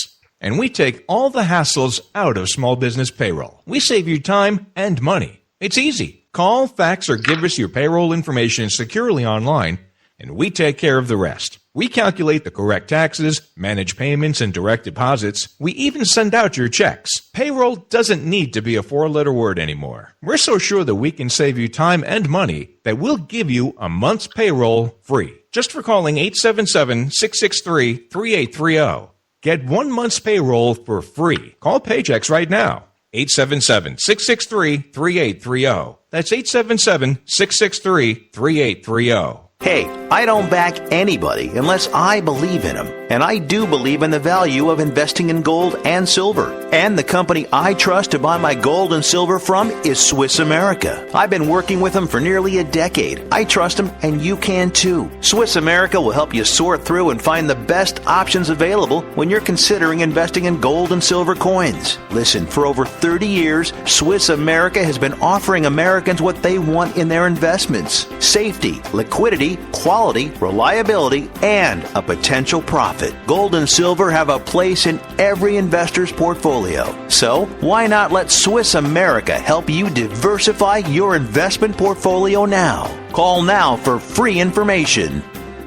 and we take all the hassles out of small business payroll. We save you time and money. It's easy. Call, fax, or give us your payroll information securely online, and we take care of the rest. We calculate the correct taxes, manage payments and direct deposits. We even send out your checks. Payroll doesn't need to be a 4-letter word anymore. We're so sure that we can save you time and money that we'll give you a month's payroll free, just for calling 877-663-3830. Get 1 month's payroll for free. Call Paychex right now. 877-663-3830. That's 877-663-3830. Hey, I don't back anybody unless I believe in them. And I do believe in the value of investing in gold and silver. And the company I trust to buy my gold and silver from is Swiss America. I've been working with them for nearly a decade. I trust them, and you can too. Swiss America will help you sort through and find the best options available when you're considering investing in gold and silver coins. Listen, for over 30 years, Swiss America has been offering Americans what they want in their investments: safety, liquidity, quality, reliability, and a potential profit. Gold and silver have a place in every investor's portfolio. So, why not let Swiss America help you diversify your investment portfolio now? Call now for free information.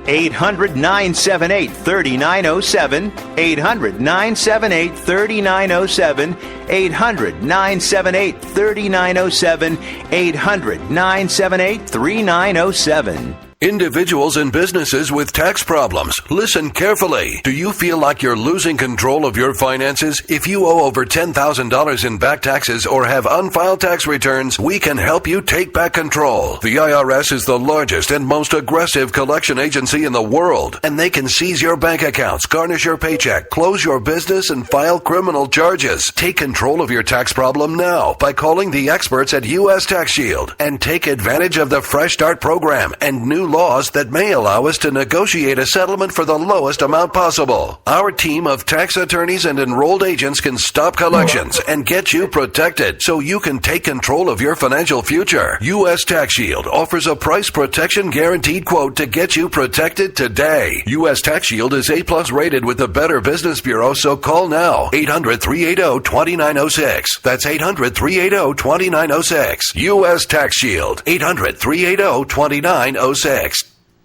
800-978-3907, 800-978-3907, 800-978-3907, 800-978-3907. Individuals and businesses with tax problems, listen carefully. Do you feel like you're losing control of your finances? If you owe over $10,000 in back taxes or have unfiled tax returns, we can help you take back control. The IRS is the largest and most aggressive collection agency in the world, and they can seize your bank accounts, garnish your paycheck, close your business, and file criminal charges. Take control of your tax problem now by calling the experts at U.S. Tax Shield and take advantage of the Fresh Start program and new laws that may allow us to negotiate a settlement for the lowest amount possible. Our team of tax attorneys and enrolled agents can stop collections and get you protected so you can take control of your financial future. U.S. Tax Shield offers a price protection guaranteed quote to get you protected today. U.S. Tax Shield is A+ rated with the Better Business Bureau, so call now. 800-380-2906. That's 800-380-2906. U.S. Tax Shield. 800-380-2906.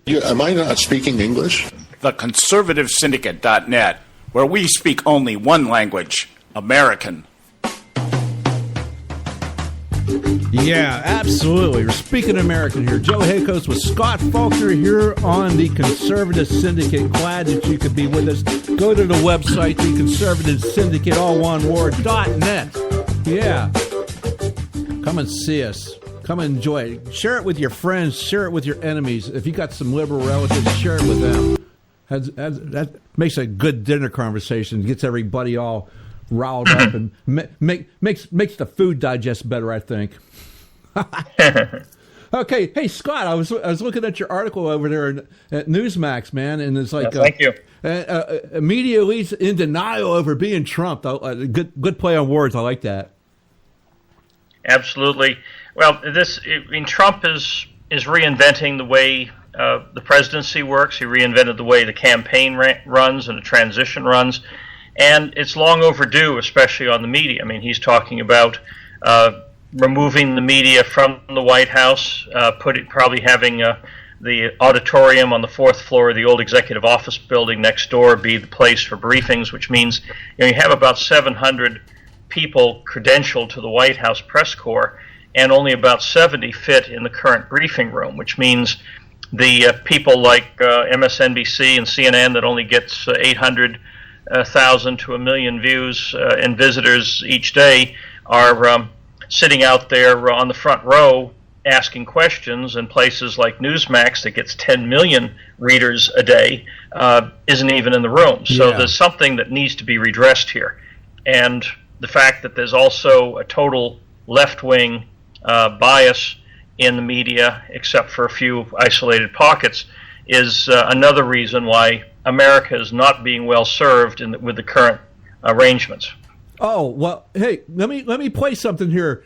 Am I not speaking English? The Conservative Syndicate.net, where we speak only one language, American. Yeah, absolutely. We're speaking American here. Joe Hakos with Scott Faulkner here on the Conservative Syndicate. Glad that you could be with us. Go to the website, the Conservative Syndicate, all one word, .net. Yeah. Come and see us. Come and enjoy it. Share it with your friends. Share it with your enemies. If you got some liberal relatives, share it with them. That makes a good dinner conversation. Gets everybody all riled up and makes the food digest better, I think. Okay, hey Scott, I was looking at your article over there at Newsmax, man, and it's like thank you. Media leads in denial over being Trump. Good play on words. I like that. Absolutely. Well, Trump is reinventing the way the presidency works. He reinvented the way the campaign runs and the transition runs, and it's long overdue, especially on the media. I mean, he's talking about removing the media from the White House, probably having the auditorium on the 4th floor of the old executive office building next door be the place for briefings, which means you have about 700 people credentialed to the White House press corps, and only about 70 fit in the current briefing room, which means the people like MSNBC and CNN that only gets 800,000 to 1 million views and visitors each day are sitting out there on the front row asking questions, and places like Newsmax that gets 10 million readers a day isn't even in the room. So there's something that needs to be redressed here. And the fact that there's also a total left-wing bias in the media, except for a few isolated pockets, is another reason why America is not being well served with the current arrangements. Oh, well, hey, let me play something here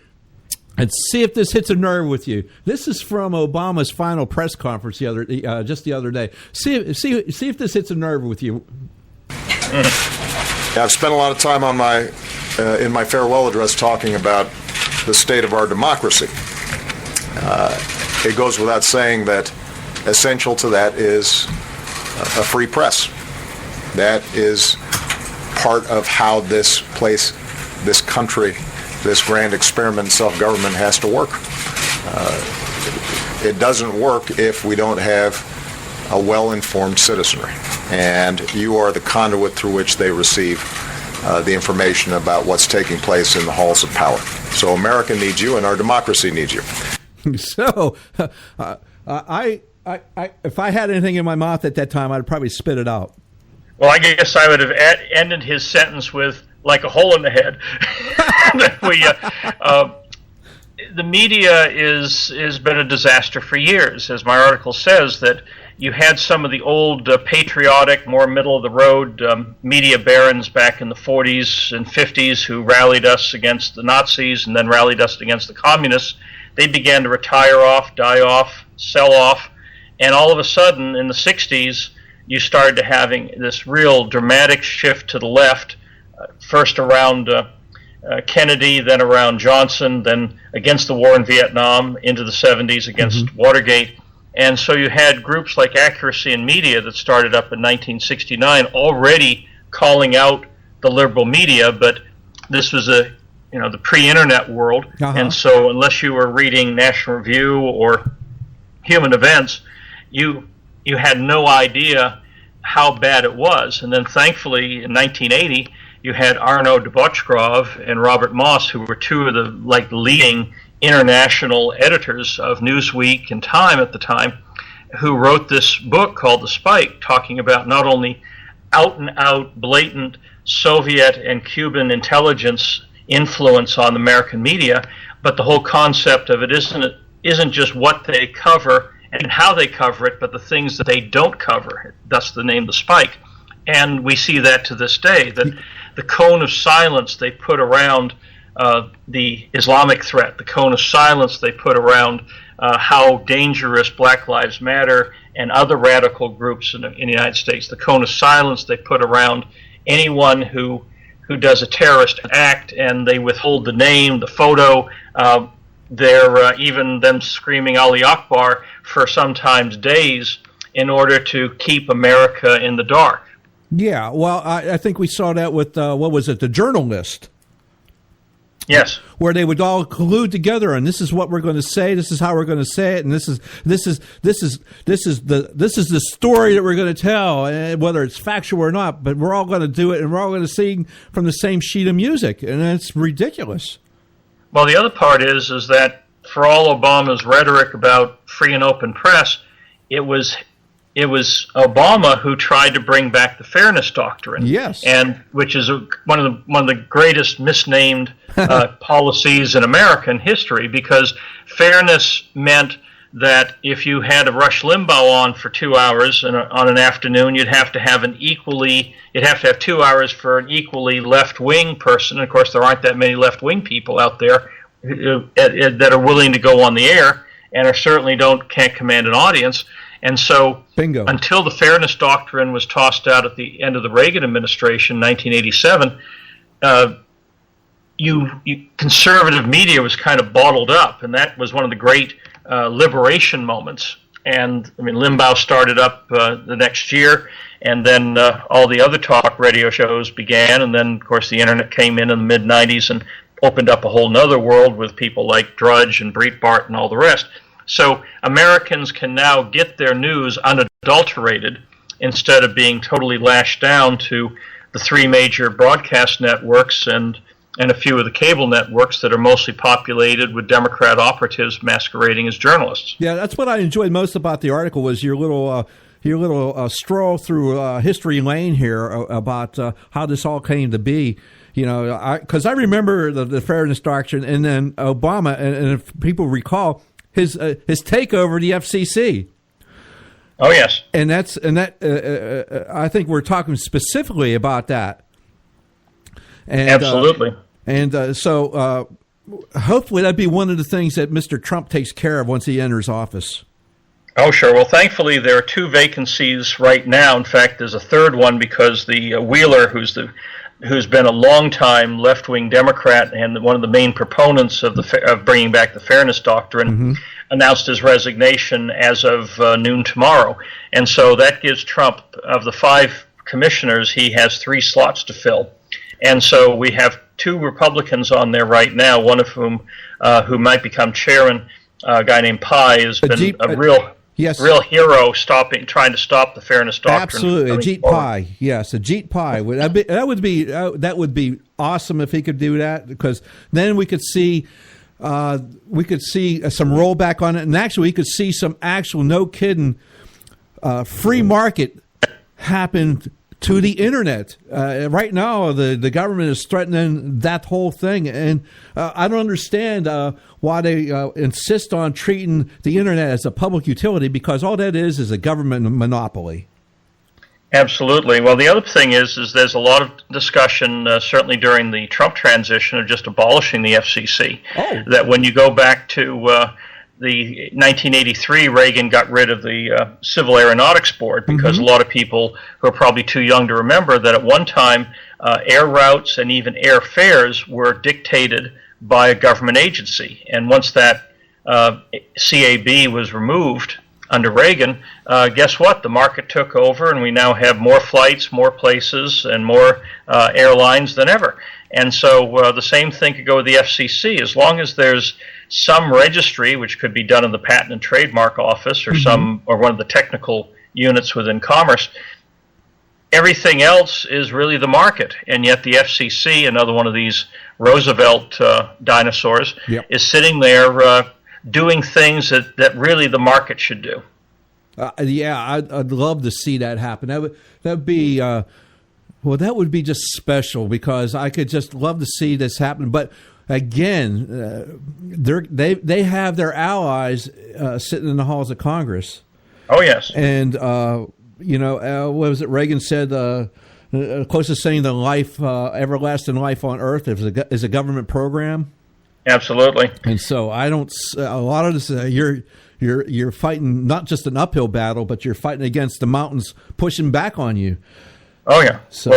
and see if this hits a nerve with you. This is from Obama's final press conference just the other day. See if this hits a nerve with you. I've spent a lot of time on in my farewell address talking about the state of our democracy. It goes without saying that essential to that is a free press. That is part of how this place, this country, this grand experiment in self-government has to work. It doesn't work if we don't have a well-informed citizenry, and you are the conduit through which they receive the information about what's taking place in the halls of power. So America needs you, and our democracy needs you. So, if I had anything in my mouth at that time, I'd probably spit it out. Well, I guess I would have ended his sentence with, like a hole in the head. The media has been a disaster for years. As my article says, that you had some of the old patriotic, more middle-of-the-road media barons back in the 40s and 50s who rallied us against the Nazis and then rallied us against the communists. They began to retire off, die off, sell off, and all of a sudden in the 60s you started to having this real dramatic shift to the left, first around Kennedy, then around Johnson, then against the war in Vietnam, into the 70s against Watergate. And so you had groups like Accuracy in Media that started up in 1969 already calling out the liberal media, but this was the pre-internet world, and so unless you were reading National Review or Human Events, you had no idea how bad it was. And then thankfully in 1980 you had Arnaud de Botchgrove and Robert Moss, who were two of the leading international editors of Newsweek and Time at the time, who wrote this book called The Spike, talking about not only out-and-out blatant Soviet and Cuban intelligence influence on American media, but the whole concept of it isn't just what they cover and how they cover it, but the things that they don't cover. Thus the name The Spike. And we see that to this day, that the cone of silence they put around the Islamic threat, the cone of silence they put around how dangerous Black Lives Matter and other radical groups in the United States, the cone of silence they put around anyone who does a terrorist act, and they withhold the name, the photo. They're even them screaming Ali Akbar for sometimes days in order to keep America in the dark. Yeah, well, I think we saw that with, The Journalist. Yes, where they would all collude together, and this is what we're going to say. This is how we're going to say it, and this is the story that we're going to tell, whether it's factual or not. But we're all going to do it, and we're all going to sing from the same sheet of music, and it's ridiculous. Well, the other part is that for all Obama's rhetoric about free and open press, it was Obama who tried to bring back the Fairness Doctrine. Yes, and which is one of the greatest misnamed policies in American history, because fairness meant that if you had a Rush Limbaugh on for 2 hours on an afternoon, you'd have to have 2 hours for an equally left-wing person. And of course, there aren't that many left-wing people out there that are willing to go on the air, and certainly can't command an audience. And so, bingo. Until the Fairness Doctrine was tossed out at the end of the Reagan administration, 1987, conservative media was kind of bottled up, and that was one of the great liberation moments. And I mean, Limbaugh started up the next year, and then all the other talk radio shows began, and then, of course, the internet came in the mid-'90s and opened up a whole nother world with people like Drudge and Breitbart and all the rest. So Americans can now get their news unadulterated instead of being totally lashed down to the three major broadcast networks and a few of the cable networks that are mostly populated with Democrat operatives masquerading as journalists. Yeah, that's what I enjoyed most about the article, was your little stroll through history lane here about how this all came to be. Because I remember the Fairness Doctrine, and then Obama, and if people recall, his takeover of the FCC. Oh yes, and I think we're talking specifically about that. And, absolutely. So hopefully that'd be one of the things that Mr. Trump takes care of once he enters office. Oh sure. Well, thankfully there are 2 vacancies right now. In fact, there's a third one because the Wheeler, who's been a long-time left-wing Democrat and one of the main proponents of bringing back the Fairness Doctrine, announced his resignation as of noon tomorrow. And so that gives Trump, of the 5 commissioners, he has 3 slots to fill. And so we have 2 Republicans on there right now, one of whom who might become chairman, a guy named Pai, has been a real real hero trying to stop the fairness doctrine. Absolutely, Ajit Pai. Yes, Ajit Pai. That would be awesome if he could do that, because then we could see some rollback on it, and actually we could see some actual, no kidding, free market happen to the internet. Right now, the government is threatening that whole thing, and I don't understand why they insist on treating the internet as a public utility, because all that is a government monopoly. Absolutely. Well, the other thing is there's a lot of discussion, certainly during the Trump transition, of just abolishing the FCC. Oh. That when you go back to the 1983, Reagan got rid of the Civil Aeronautics Board, because a lot of people who are probably too young to remember that at one time air routes and even air fares were dictated by a government agency. And once that CAB was removed under Reagan, guess what? The market took over, and we now have more flights, more places, and more airlines than ever. And so the same thing could go with the FCC. As long as there's some registry, which could be done in the Patent and Trademark Office or or one of the technical units within Commerce, everything else is really the market. And yet the FCC, another one of these Roosevelt dinosaurs, is sitting there doing things that really the market should do. I'd love to see that happen. That'd be that would be just special, because I could just love to see this happen. But again, they have their allies sitting in the halls of Congress. Oh yes, and what was it? Reagan said closest thing to life, everlasting life on Earth is a government program. Absolutely. And so I don't. A lot of this, you're fighting not just an uphill battle, but you're fighting against the mountains pushing back on you. Oh yeah. So,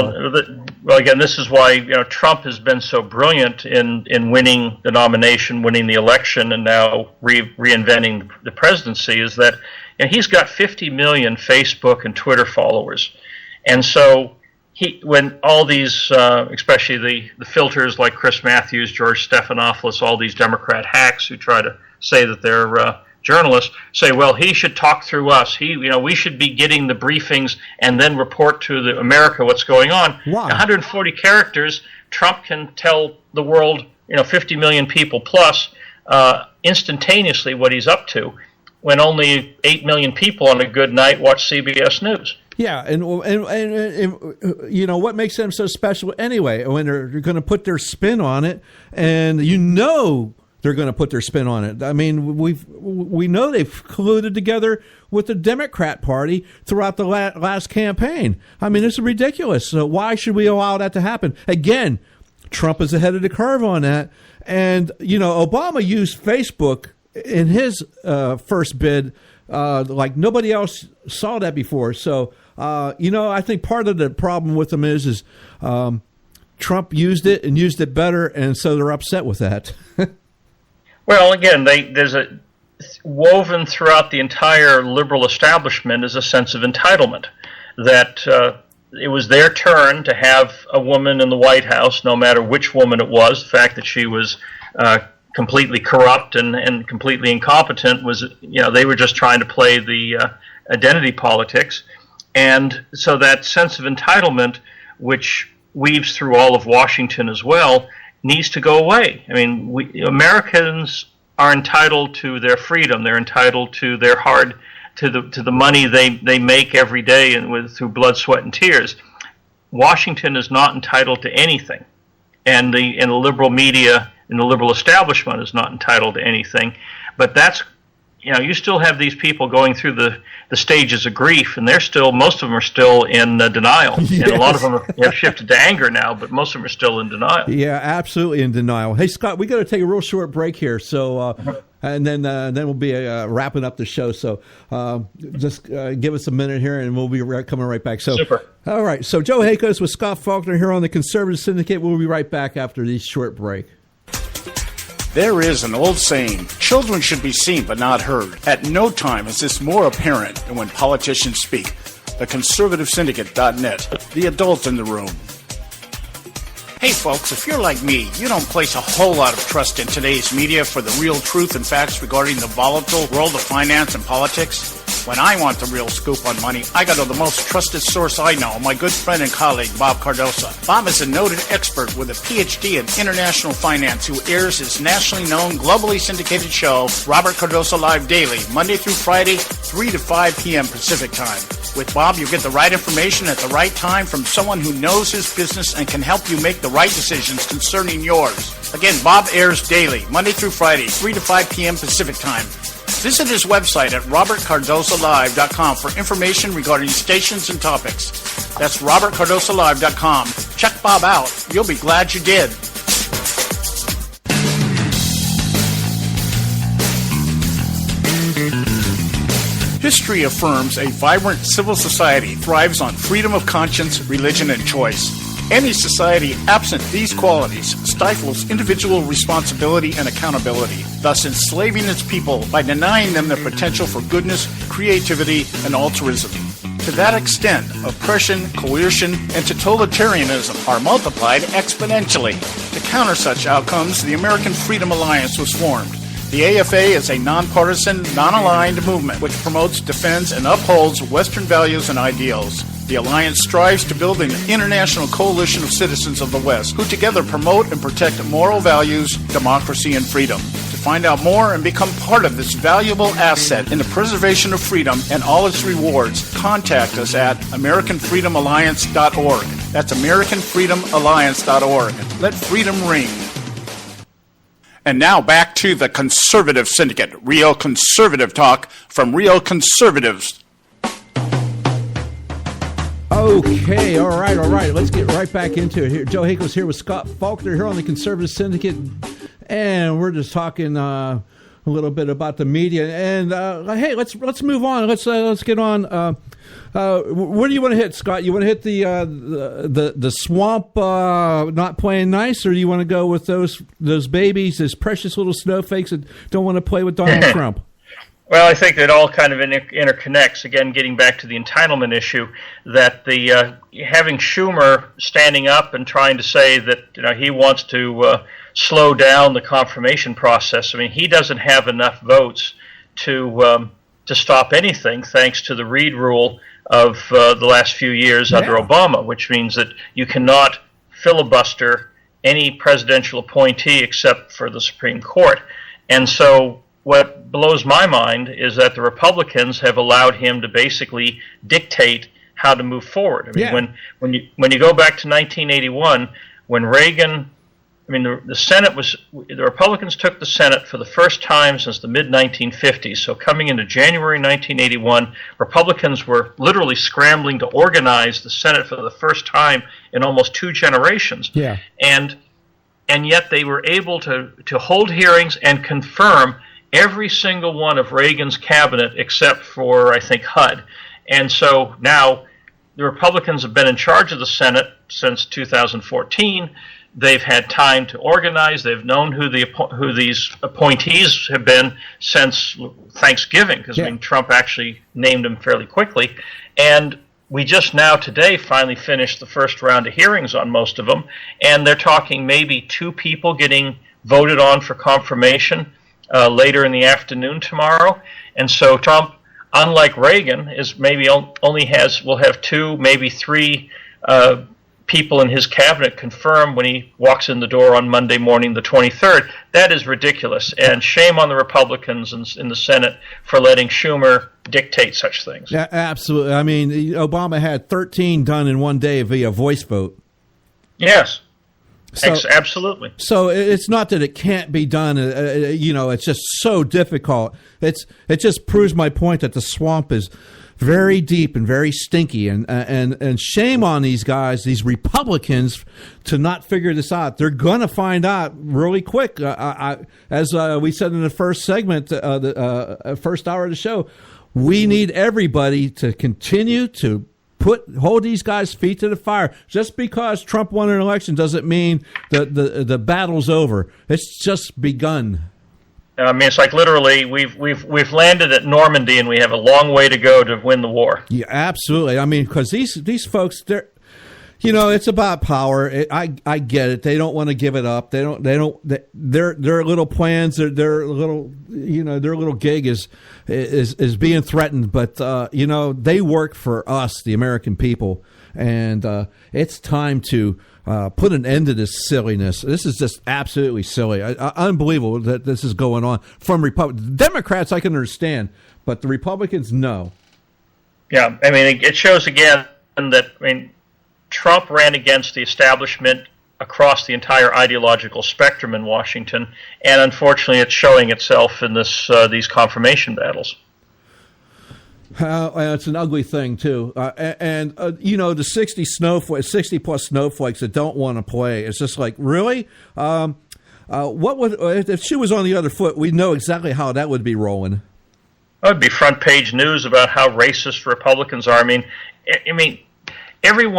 well, again, this is why Trump has been so brilliant in winning the nomination, winning the election, and now reinventing the presidency. Is that he's got 50 million Facebook and Twitter followers, and so when all these, especially the filters like Chris Matthews, George Stephanopoulos, all these Democrat hacks who try to say that they're journalists, say, well, he should talk through us. We should be getting the briefings and then report to America what's going on. Wow. 140 characters, Trump can tell the world, 50 million people plus, instantaneously what he's up to, when only 8 million people on a good night watch CBS News. Yeah, and what makes them so special anyway, when they're going to put their spin on it, and they're going to put their spin on it. I mean, we know they've colluded together with the Democrat Party throughout the last campaign. I mean, it's ridiculous. So why should we allow that to happen? Again, Trump is ahead of the curve on that. And, Obama used Facebook in his first bid like nobody else saw that before. So, I think part of the problem with them is Trump used it and used it better, and so they're upset with that. Well, again, there's a woven throughout the entire liberal establishment is a sense of entitlement, that it was their turn to have a woman in the White House, no matter which woman it was. The fact that she was completely corrupt and completely incompetent was, they were just trying to play the identity politics. And so that sense of entitlement, which weaves through all of Washington as well, needs to go away. I mean, Americans are entitled to their freedom. They're entitled to their to the money they make every day and through blood, sweat, and tears. Washington is not entitled to anything, and the liberal media and the liberal establishment is not entitled to anything. But that's you still have these people going through the stages of grief, and most of them are still in denial. Yes. And a lot of them have shifted to anger now, but most of them are still in denial. Yeah, absolutely in denial. Hey, Scott, we got to take a real short break here, so and then we'll be wrapping up the show. So just give us a minute here, and we'll be coming right back. So, super. All right. So Joe Hakos with Scott Faulkner here on the Conservative Syndicate. We'll be right back after this short break. There is an old saying, children should be seen but not heard. At no time is this more apparent than when politicians speak. TheConservativeSyndicate.net, the adult in the room. Hey folks, if you're like me, you don't place a whole lot of trust in today's media for the real truth and facts regarding the volatile world of finance and politics. When I want the real scoop on money, I go to the most trusted source I know, my good friend and colleague, Bob Cardoso. Bob is a noted expert with a PhD in international finance who airs his nationally known, globally syndicated show, Robert Cardoso Live Daily, Monday through Friday, 3 to 5 p.m. Pacific Time. With Bob, you get the right information at the right time from someone who knows his business and can help you make the right decisions concerning yours. Again, Bob airs daily, Monday through Friday, 3 to 5 p.m. Pacific Time. Visit his website at robertcardosolive.com for information regarding stations and topics. That's robertcardosolive.com. Check Bob out. You'll be glad you did. History affirms a vibrant civil society thrives on freedom of conscience, religion, and choice. Any society absent these qualities stifles individual responsibility and accountability, thus enslaving its people by denying them their potential for goodness, creativity, and altruism. To that extent, oppression, coercion, and totalitarianism are multiplied exponentially. To counter such outcomes, the American Freedom Alliance was formed. The AFA is a nonpartisan, non-aligned movement which promotes, defends, and upholds Western values and ideals. The Alliance strives to build an international coalition of citizens of the West who together promote and protect moral values, democracy, and freedom. To find out more and become part of this valuable asset in the preservation of freedom and all its rewards, contact us at AmericanFreedomAlliance.org. That's AmericanFreedomAlliance.org. Let freedom ring. And now back to the Conservative Syndicate, real conservative talk from real conservatives. Okay, all right. Let's get right back into it here. Joe Hakel's here with Scott Faulkner here on the Conservative Syndicate, and we're just talking a little bit about the media. And hey, let's move on. Let's get on. Where do you want to hit, Scott? You want to hit the swamp not playing nice, or do you want to go with those babies, those precious little snowflakes that don't want to play with Donald Trump? Well, I think it all kind of interconnects. Again, getting back to the entitlement issue, that the having Schumer standing up and trying to say that he wants to slow down the confirmation process. I mean, he doesn't have enough votes to stop anything, thanks to the Reid rule of the last few years under Obama, which means that you cannot filibuster any presidential appointee except for the Supreme Court. And so what blows my mind is that the Republicans have allowed him to basically dictate how to move forward. I mean, when you go back to 1981, when Reagan, the Senate the Republicans took the Senate for the first time since the mid-1950s. So coming into January 1981, Republicans were literally scrambling to organize the Senate for the first time in almost 2 generations. Yeah. And yet they were able to hold hearings and confirm every single one of Reagan's cabinet except for, I think, HUD. And so now the Republicans have been in charge of the Senate since 2014. They've had time to organize. They've known who these appointees have been since Thanksgiving, because Trump actually named them fairly quickly. And we just now today finally finished the first round of hearings on most of them, and they're talking maybe 2 people getting voted on for confirmation later in the afternoon tomorrow. And so Trump, unlike Reagan, is maybe will have 2, maybe 3 people in his cabinet confirm when he walks in the door on Monday morning, the 23rd. That is ridiculous, and shame on the Republicans in the Senate for letting Schumer dictate such things. Yeah, absolutely. I mean, Obama had 13 done in one day via voice vote. Yes. So, absolutely. So it's not that it can't be done. It's just so difficult. It just proves my point that the swamp is very deep and very stinky, and shame on these guys, these Republicans, to not figure this out. They're going to find out really quick. As we said in the first segment, the first hour of the show, we need everybody to continue to hold these guys' feet to the fire. Just because Trump won an election doesn't mean the battle's over. It's just begun. I mean, it's like literally we've landed at Normandy, and we have a long way to go to win the war. Yeah, absolutely. I mean, because these folks, It's about power. I get it. They don't want to give it up. Their little plans, their little gig is being threatened. But they work for us, the American people, and it's time to put an end to this silliness. This is just absolutely silly. Unbelievable that this is going on from Republicans. Democrats, I can understand, but the Republicans, no. Yeah, it shows again that Trump ran against the establishment across the entire ideological spectrum in Washington, and unfortunately, it's showing itself in these confirmation battles. It's an ugly thing too, the 60 plus snowflakes that don't want to play. It's just like, really? What would if she was on the other foot? We'd know exactly how that would be rolling. That would be front page news about how racist Republicans are. Every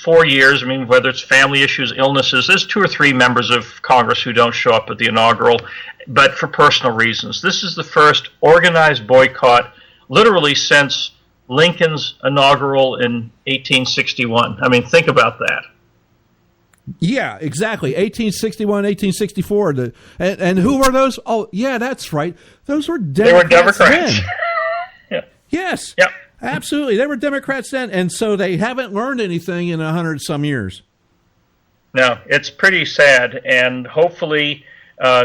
4 years, whether it's family issues, illnesses, there's 2 or 3 members of Congress who don't show up at the inaugural, but for personal reasons. This is the first organized boycott, literally since Lincoln's inaugural in 1861. Think about that. Yeah, exactly. 1861, 1864. And who were those? Oh, yeah, that's right. Those were Democrats. They were Democrats. Yeah. Yes. Yep. Absolutely. They were Democrats then, and so they haven't learned anything in 100-some years. No, it's pretty sad, and hopefully,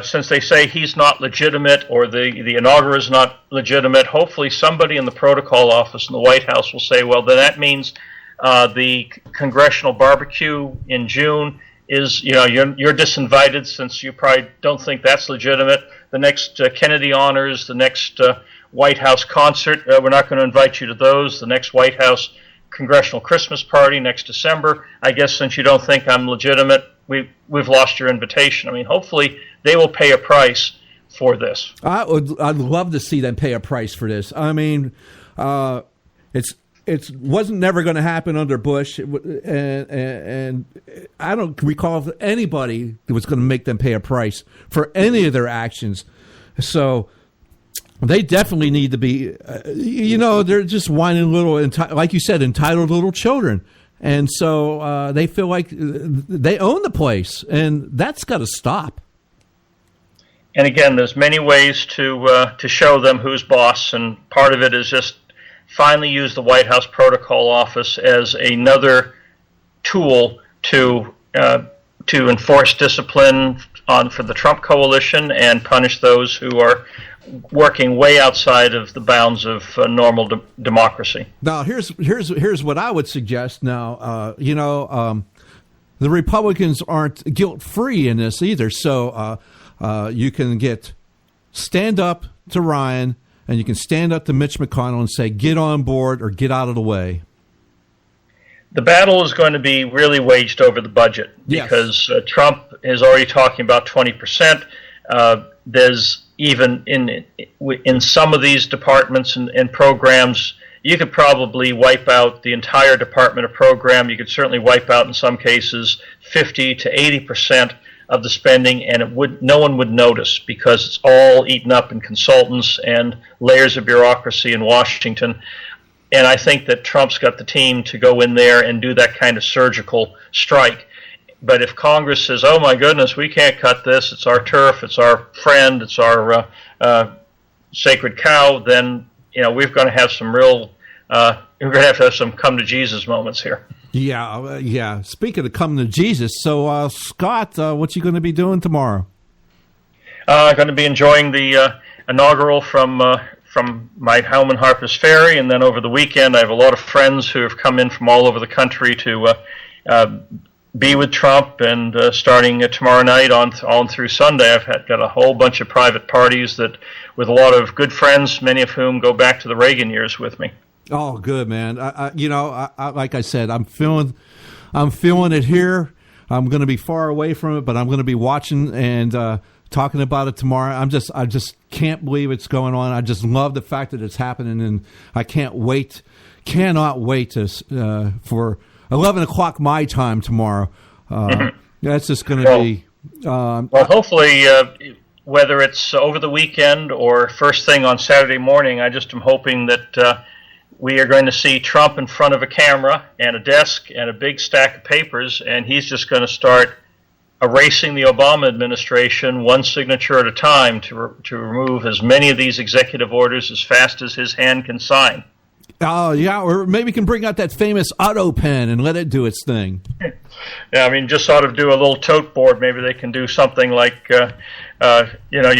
since they say he's not legitimate or the inaugural is not legitimate, hopefully somebody in the protocol office in the White House will say, well, then that means the congressional barbecue in June is, you're disinvited since you probably don't think that's legitimate. The next Kennedy honors, the next White House concert, we're not going to invite you to those. The next White House congressional Christmas party next December, I guess since you don't think I'm legitimate, we've lost your invitation. Hopefully they will pay a price for this. I'd love to see them pay a price for this. It wasn't never going to happen under Bush, and I don't recall if anybody was going to make them pay a price for any of their actions. So they definitely need to be, they're just whining little, like you said, entitled little children. And so they feel like they own the place, and that's got to stop. And again, there's many ways to show them who's boss, and part of it is just finally use the White House Protocol Office as another tool to enforce discipline for the Trump coalition and punish those who are working way outside of the bounds of normal democracy. Now, here's what I would suggest. Now, the Republicans aren't guilt-free in this either, so you can stand up to Ryan, and you can stand up to Mitch McConnell and say, get on board or get out of the way. The battle is going to be really waged over the budget because Trump is already talking about 20%. There's even in some of these departments and programs, you could probably wipe out the entire department or program. You could certainly wipe out, in some cases, 50 to 80% of the spending, and no one would notice because it's all eaten up in consultants and layers of bureaucracy in Washington. And I think that Trump's got the team to go in there and do that kind of surgical strike. But if Congress says, oh my goodness, we can't cut this, it's our turf, it's our friend, it's our sacred cow, then we're going to have some we're going to have some come to Jesus moments here. Yeah. Speaking of coming to Jesus, so Scott, what you going to be doing tomorrow? I'm going to be enjoying the inaugural from my home in Harpers Ferry, and then over the weekend I have a lot of friends who have come in from all over the country to be with Trump, and starting tomorrow night on through Sunday, I've got a whole bunch of private parties with a lot of good friends, many of whom go back to the Reagan years with me. Oh, good, man. I like I said, I'm feeling it here. I'm going to be far away from it, but I'm going to be watching and talking about it tomorrow. I just can't believe it's going on. I just love the fact that it's happening, and I cannot wait for 11 o'clock my time tomorrow. That's just going to be... well, hopefully, whether it's over the weekend or first thing on Saturday morning, I just am hoping that we are going to see Trump in front of a camera and a desk and a big stack of papers, and he's just going to start erasing the Obama administration one signature at a time to remove as many of these executive orders as fast as his hand can sign. Oh, yeah, or maybe we can bring out that famous auto pen and let it do its thing. Yeah, I mean, just sort of do a little tote board. Maybe they can do something like, you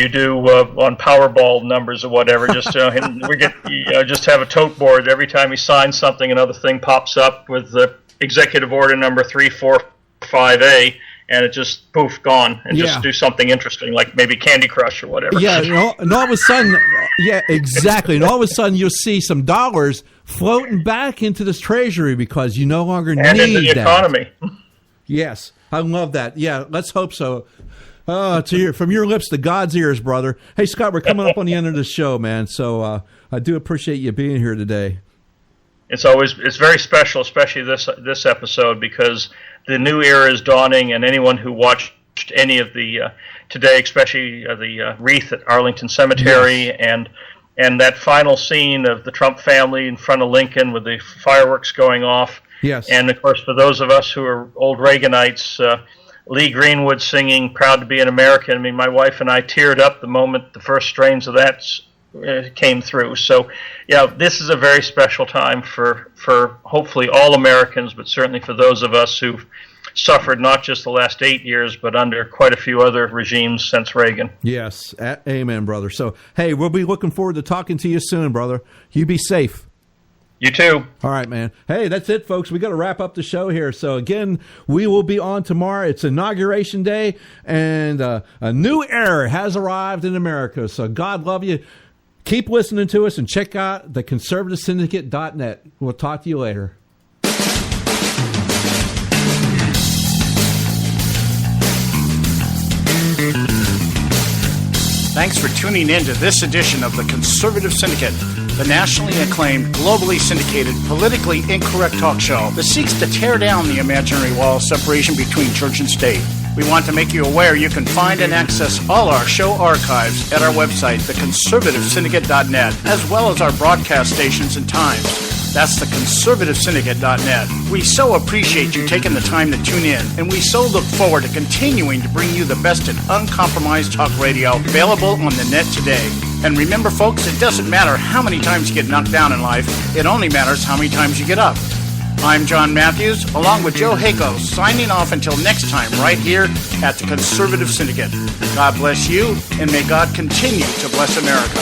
do on Powerball numbers or whatever. Just just have a tote board. Every time he signs something, another thing pops up with the executive order number 345A. And it just, poof, gone. And just do something interesting, like maybe Candy Crush or whatever. Yeah, and all of a sudden, yeah, exactly. And all of a sudden, you'll see some dollars floating back into this treasury because you no longer need that. And into the economy. Yes, I love that. Yeah, let's hope so. From your lips to God's ears, brother. Hey, Scott, we're coming up on the end of the show, man. So I do appreciate you being here today. It's very special, especially this episode, because the new era is dawning, and anyone who watched any of the today, especially the wreath at Arlington Cemetery, and that final scene of the Trump family in front of Lincoln with the fireworks going off. Yes. And of course, for those of us who are old Reaganites, Lee Greenwood singing "Proud to Be an American." I mean, my wife and I teared up the moment the first strains of that came through. So, yeah, this is a very special time for hopefully all Americans, but certainly for those of us who've suffered not just the last 8 years, but under quite a few other regimes since Reagan. Yes, amen, brother. So, hey, we'll be looking forward to talking to you soon, brother. You be safe. You too. All right, man. Hey, that's it, folks. We got to wrap up the show here. So, again, we will be on tomorrow. It's Inauguration Day, and a new era has arrived in America. So, God love you. Keep listening to us and check out the conservativesyndicate.net. We'll talk to you later. Thanks for tuning in to this edition of the Conservative Syndicate, the nationally acclaimed, globally syndicated, politically incorrect talk show that seeks to tear down the imaginary wall of separation between church and state. We want to make you aware you can find and access all our show archives at our website, theconservativesyndicate.net, as well as our broadcast stations and times. That's theconservativesyndicate.net. We so appreciate you taking the time to tune in, and we so look forward to continuing to bring you the best in uncompromised talk radio available on the net today. And remember, folks, it doesn't matter how many times you get knocked down in life, it only matters how many times you get up. I'm John Matthews, along with Joe Hayko, signing off until next time right here at the Conservative Syndicate. God bless you, and may God continue to bless America.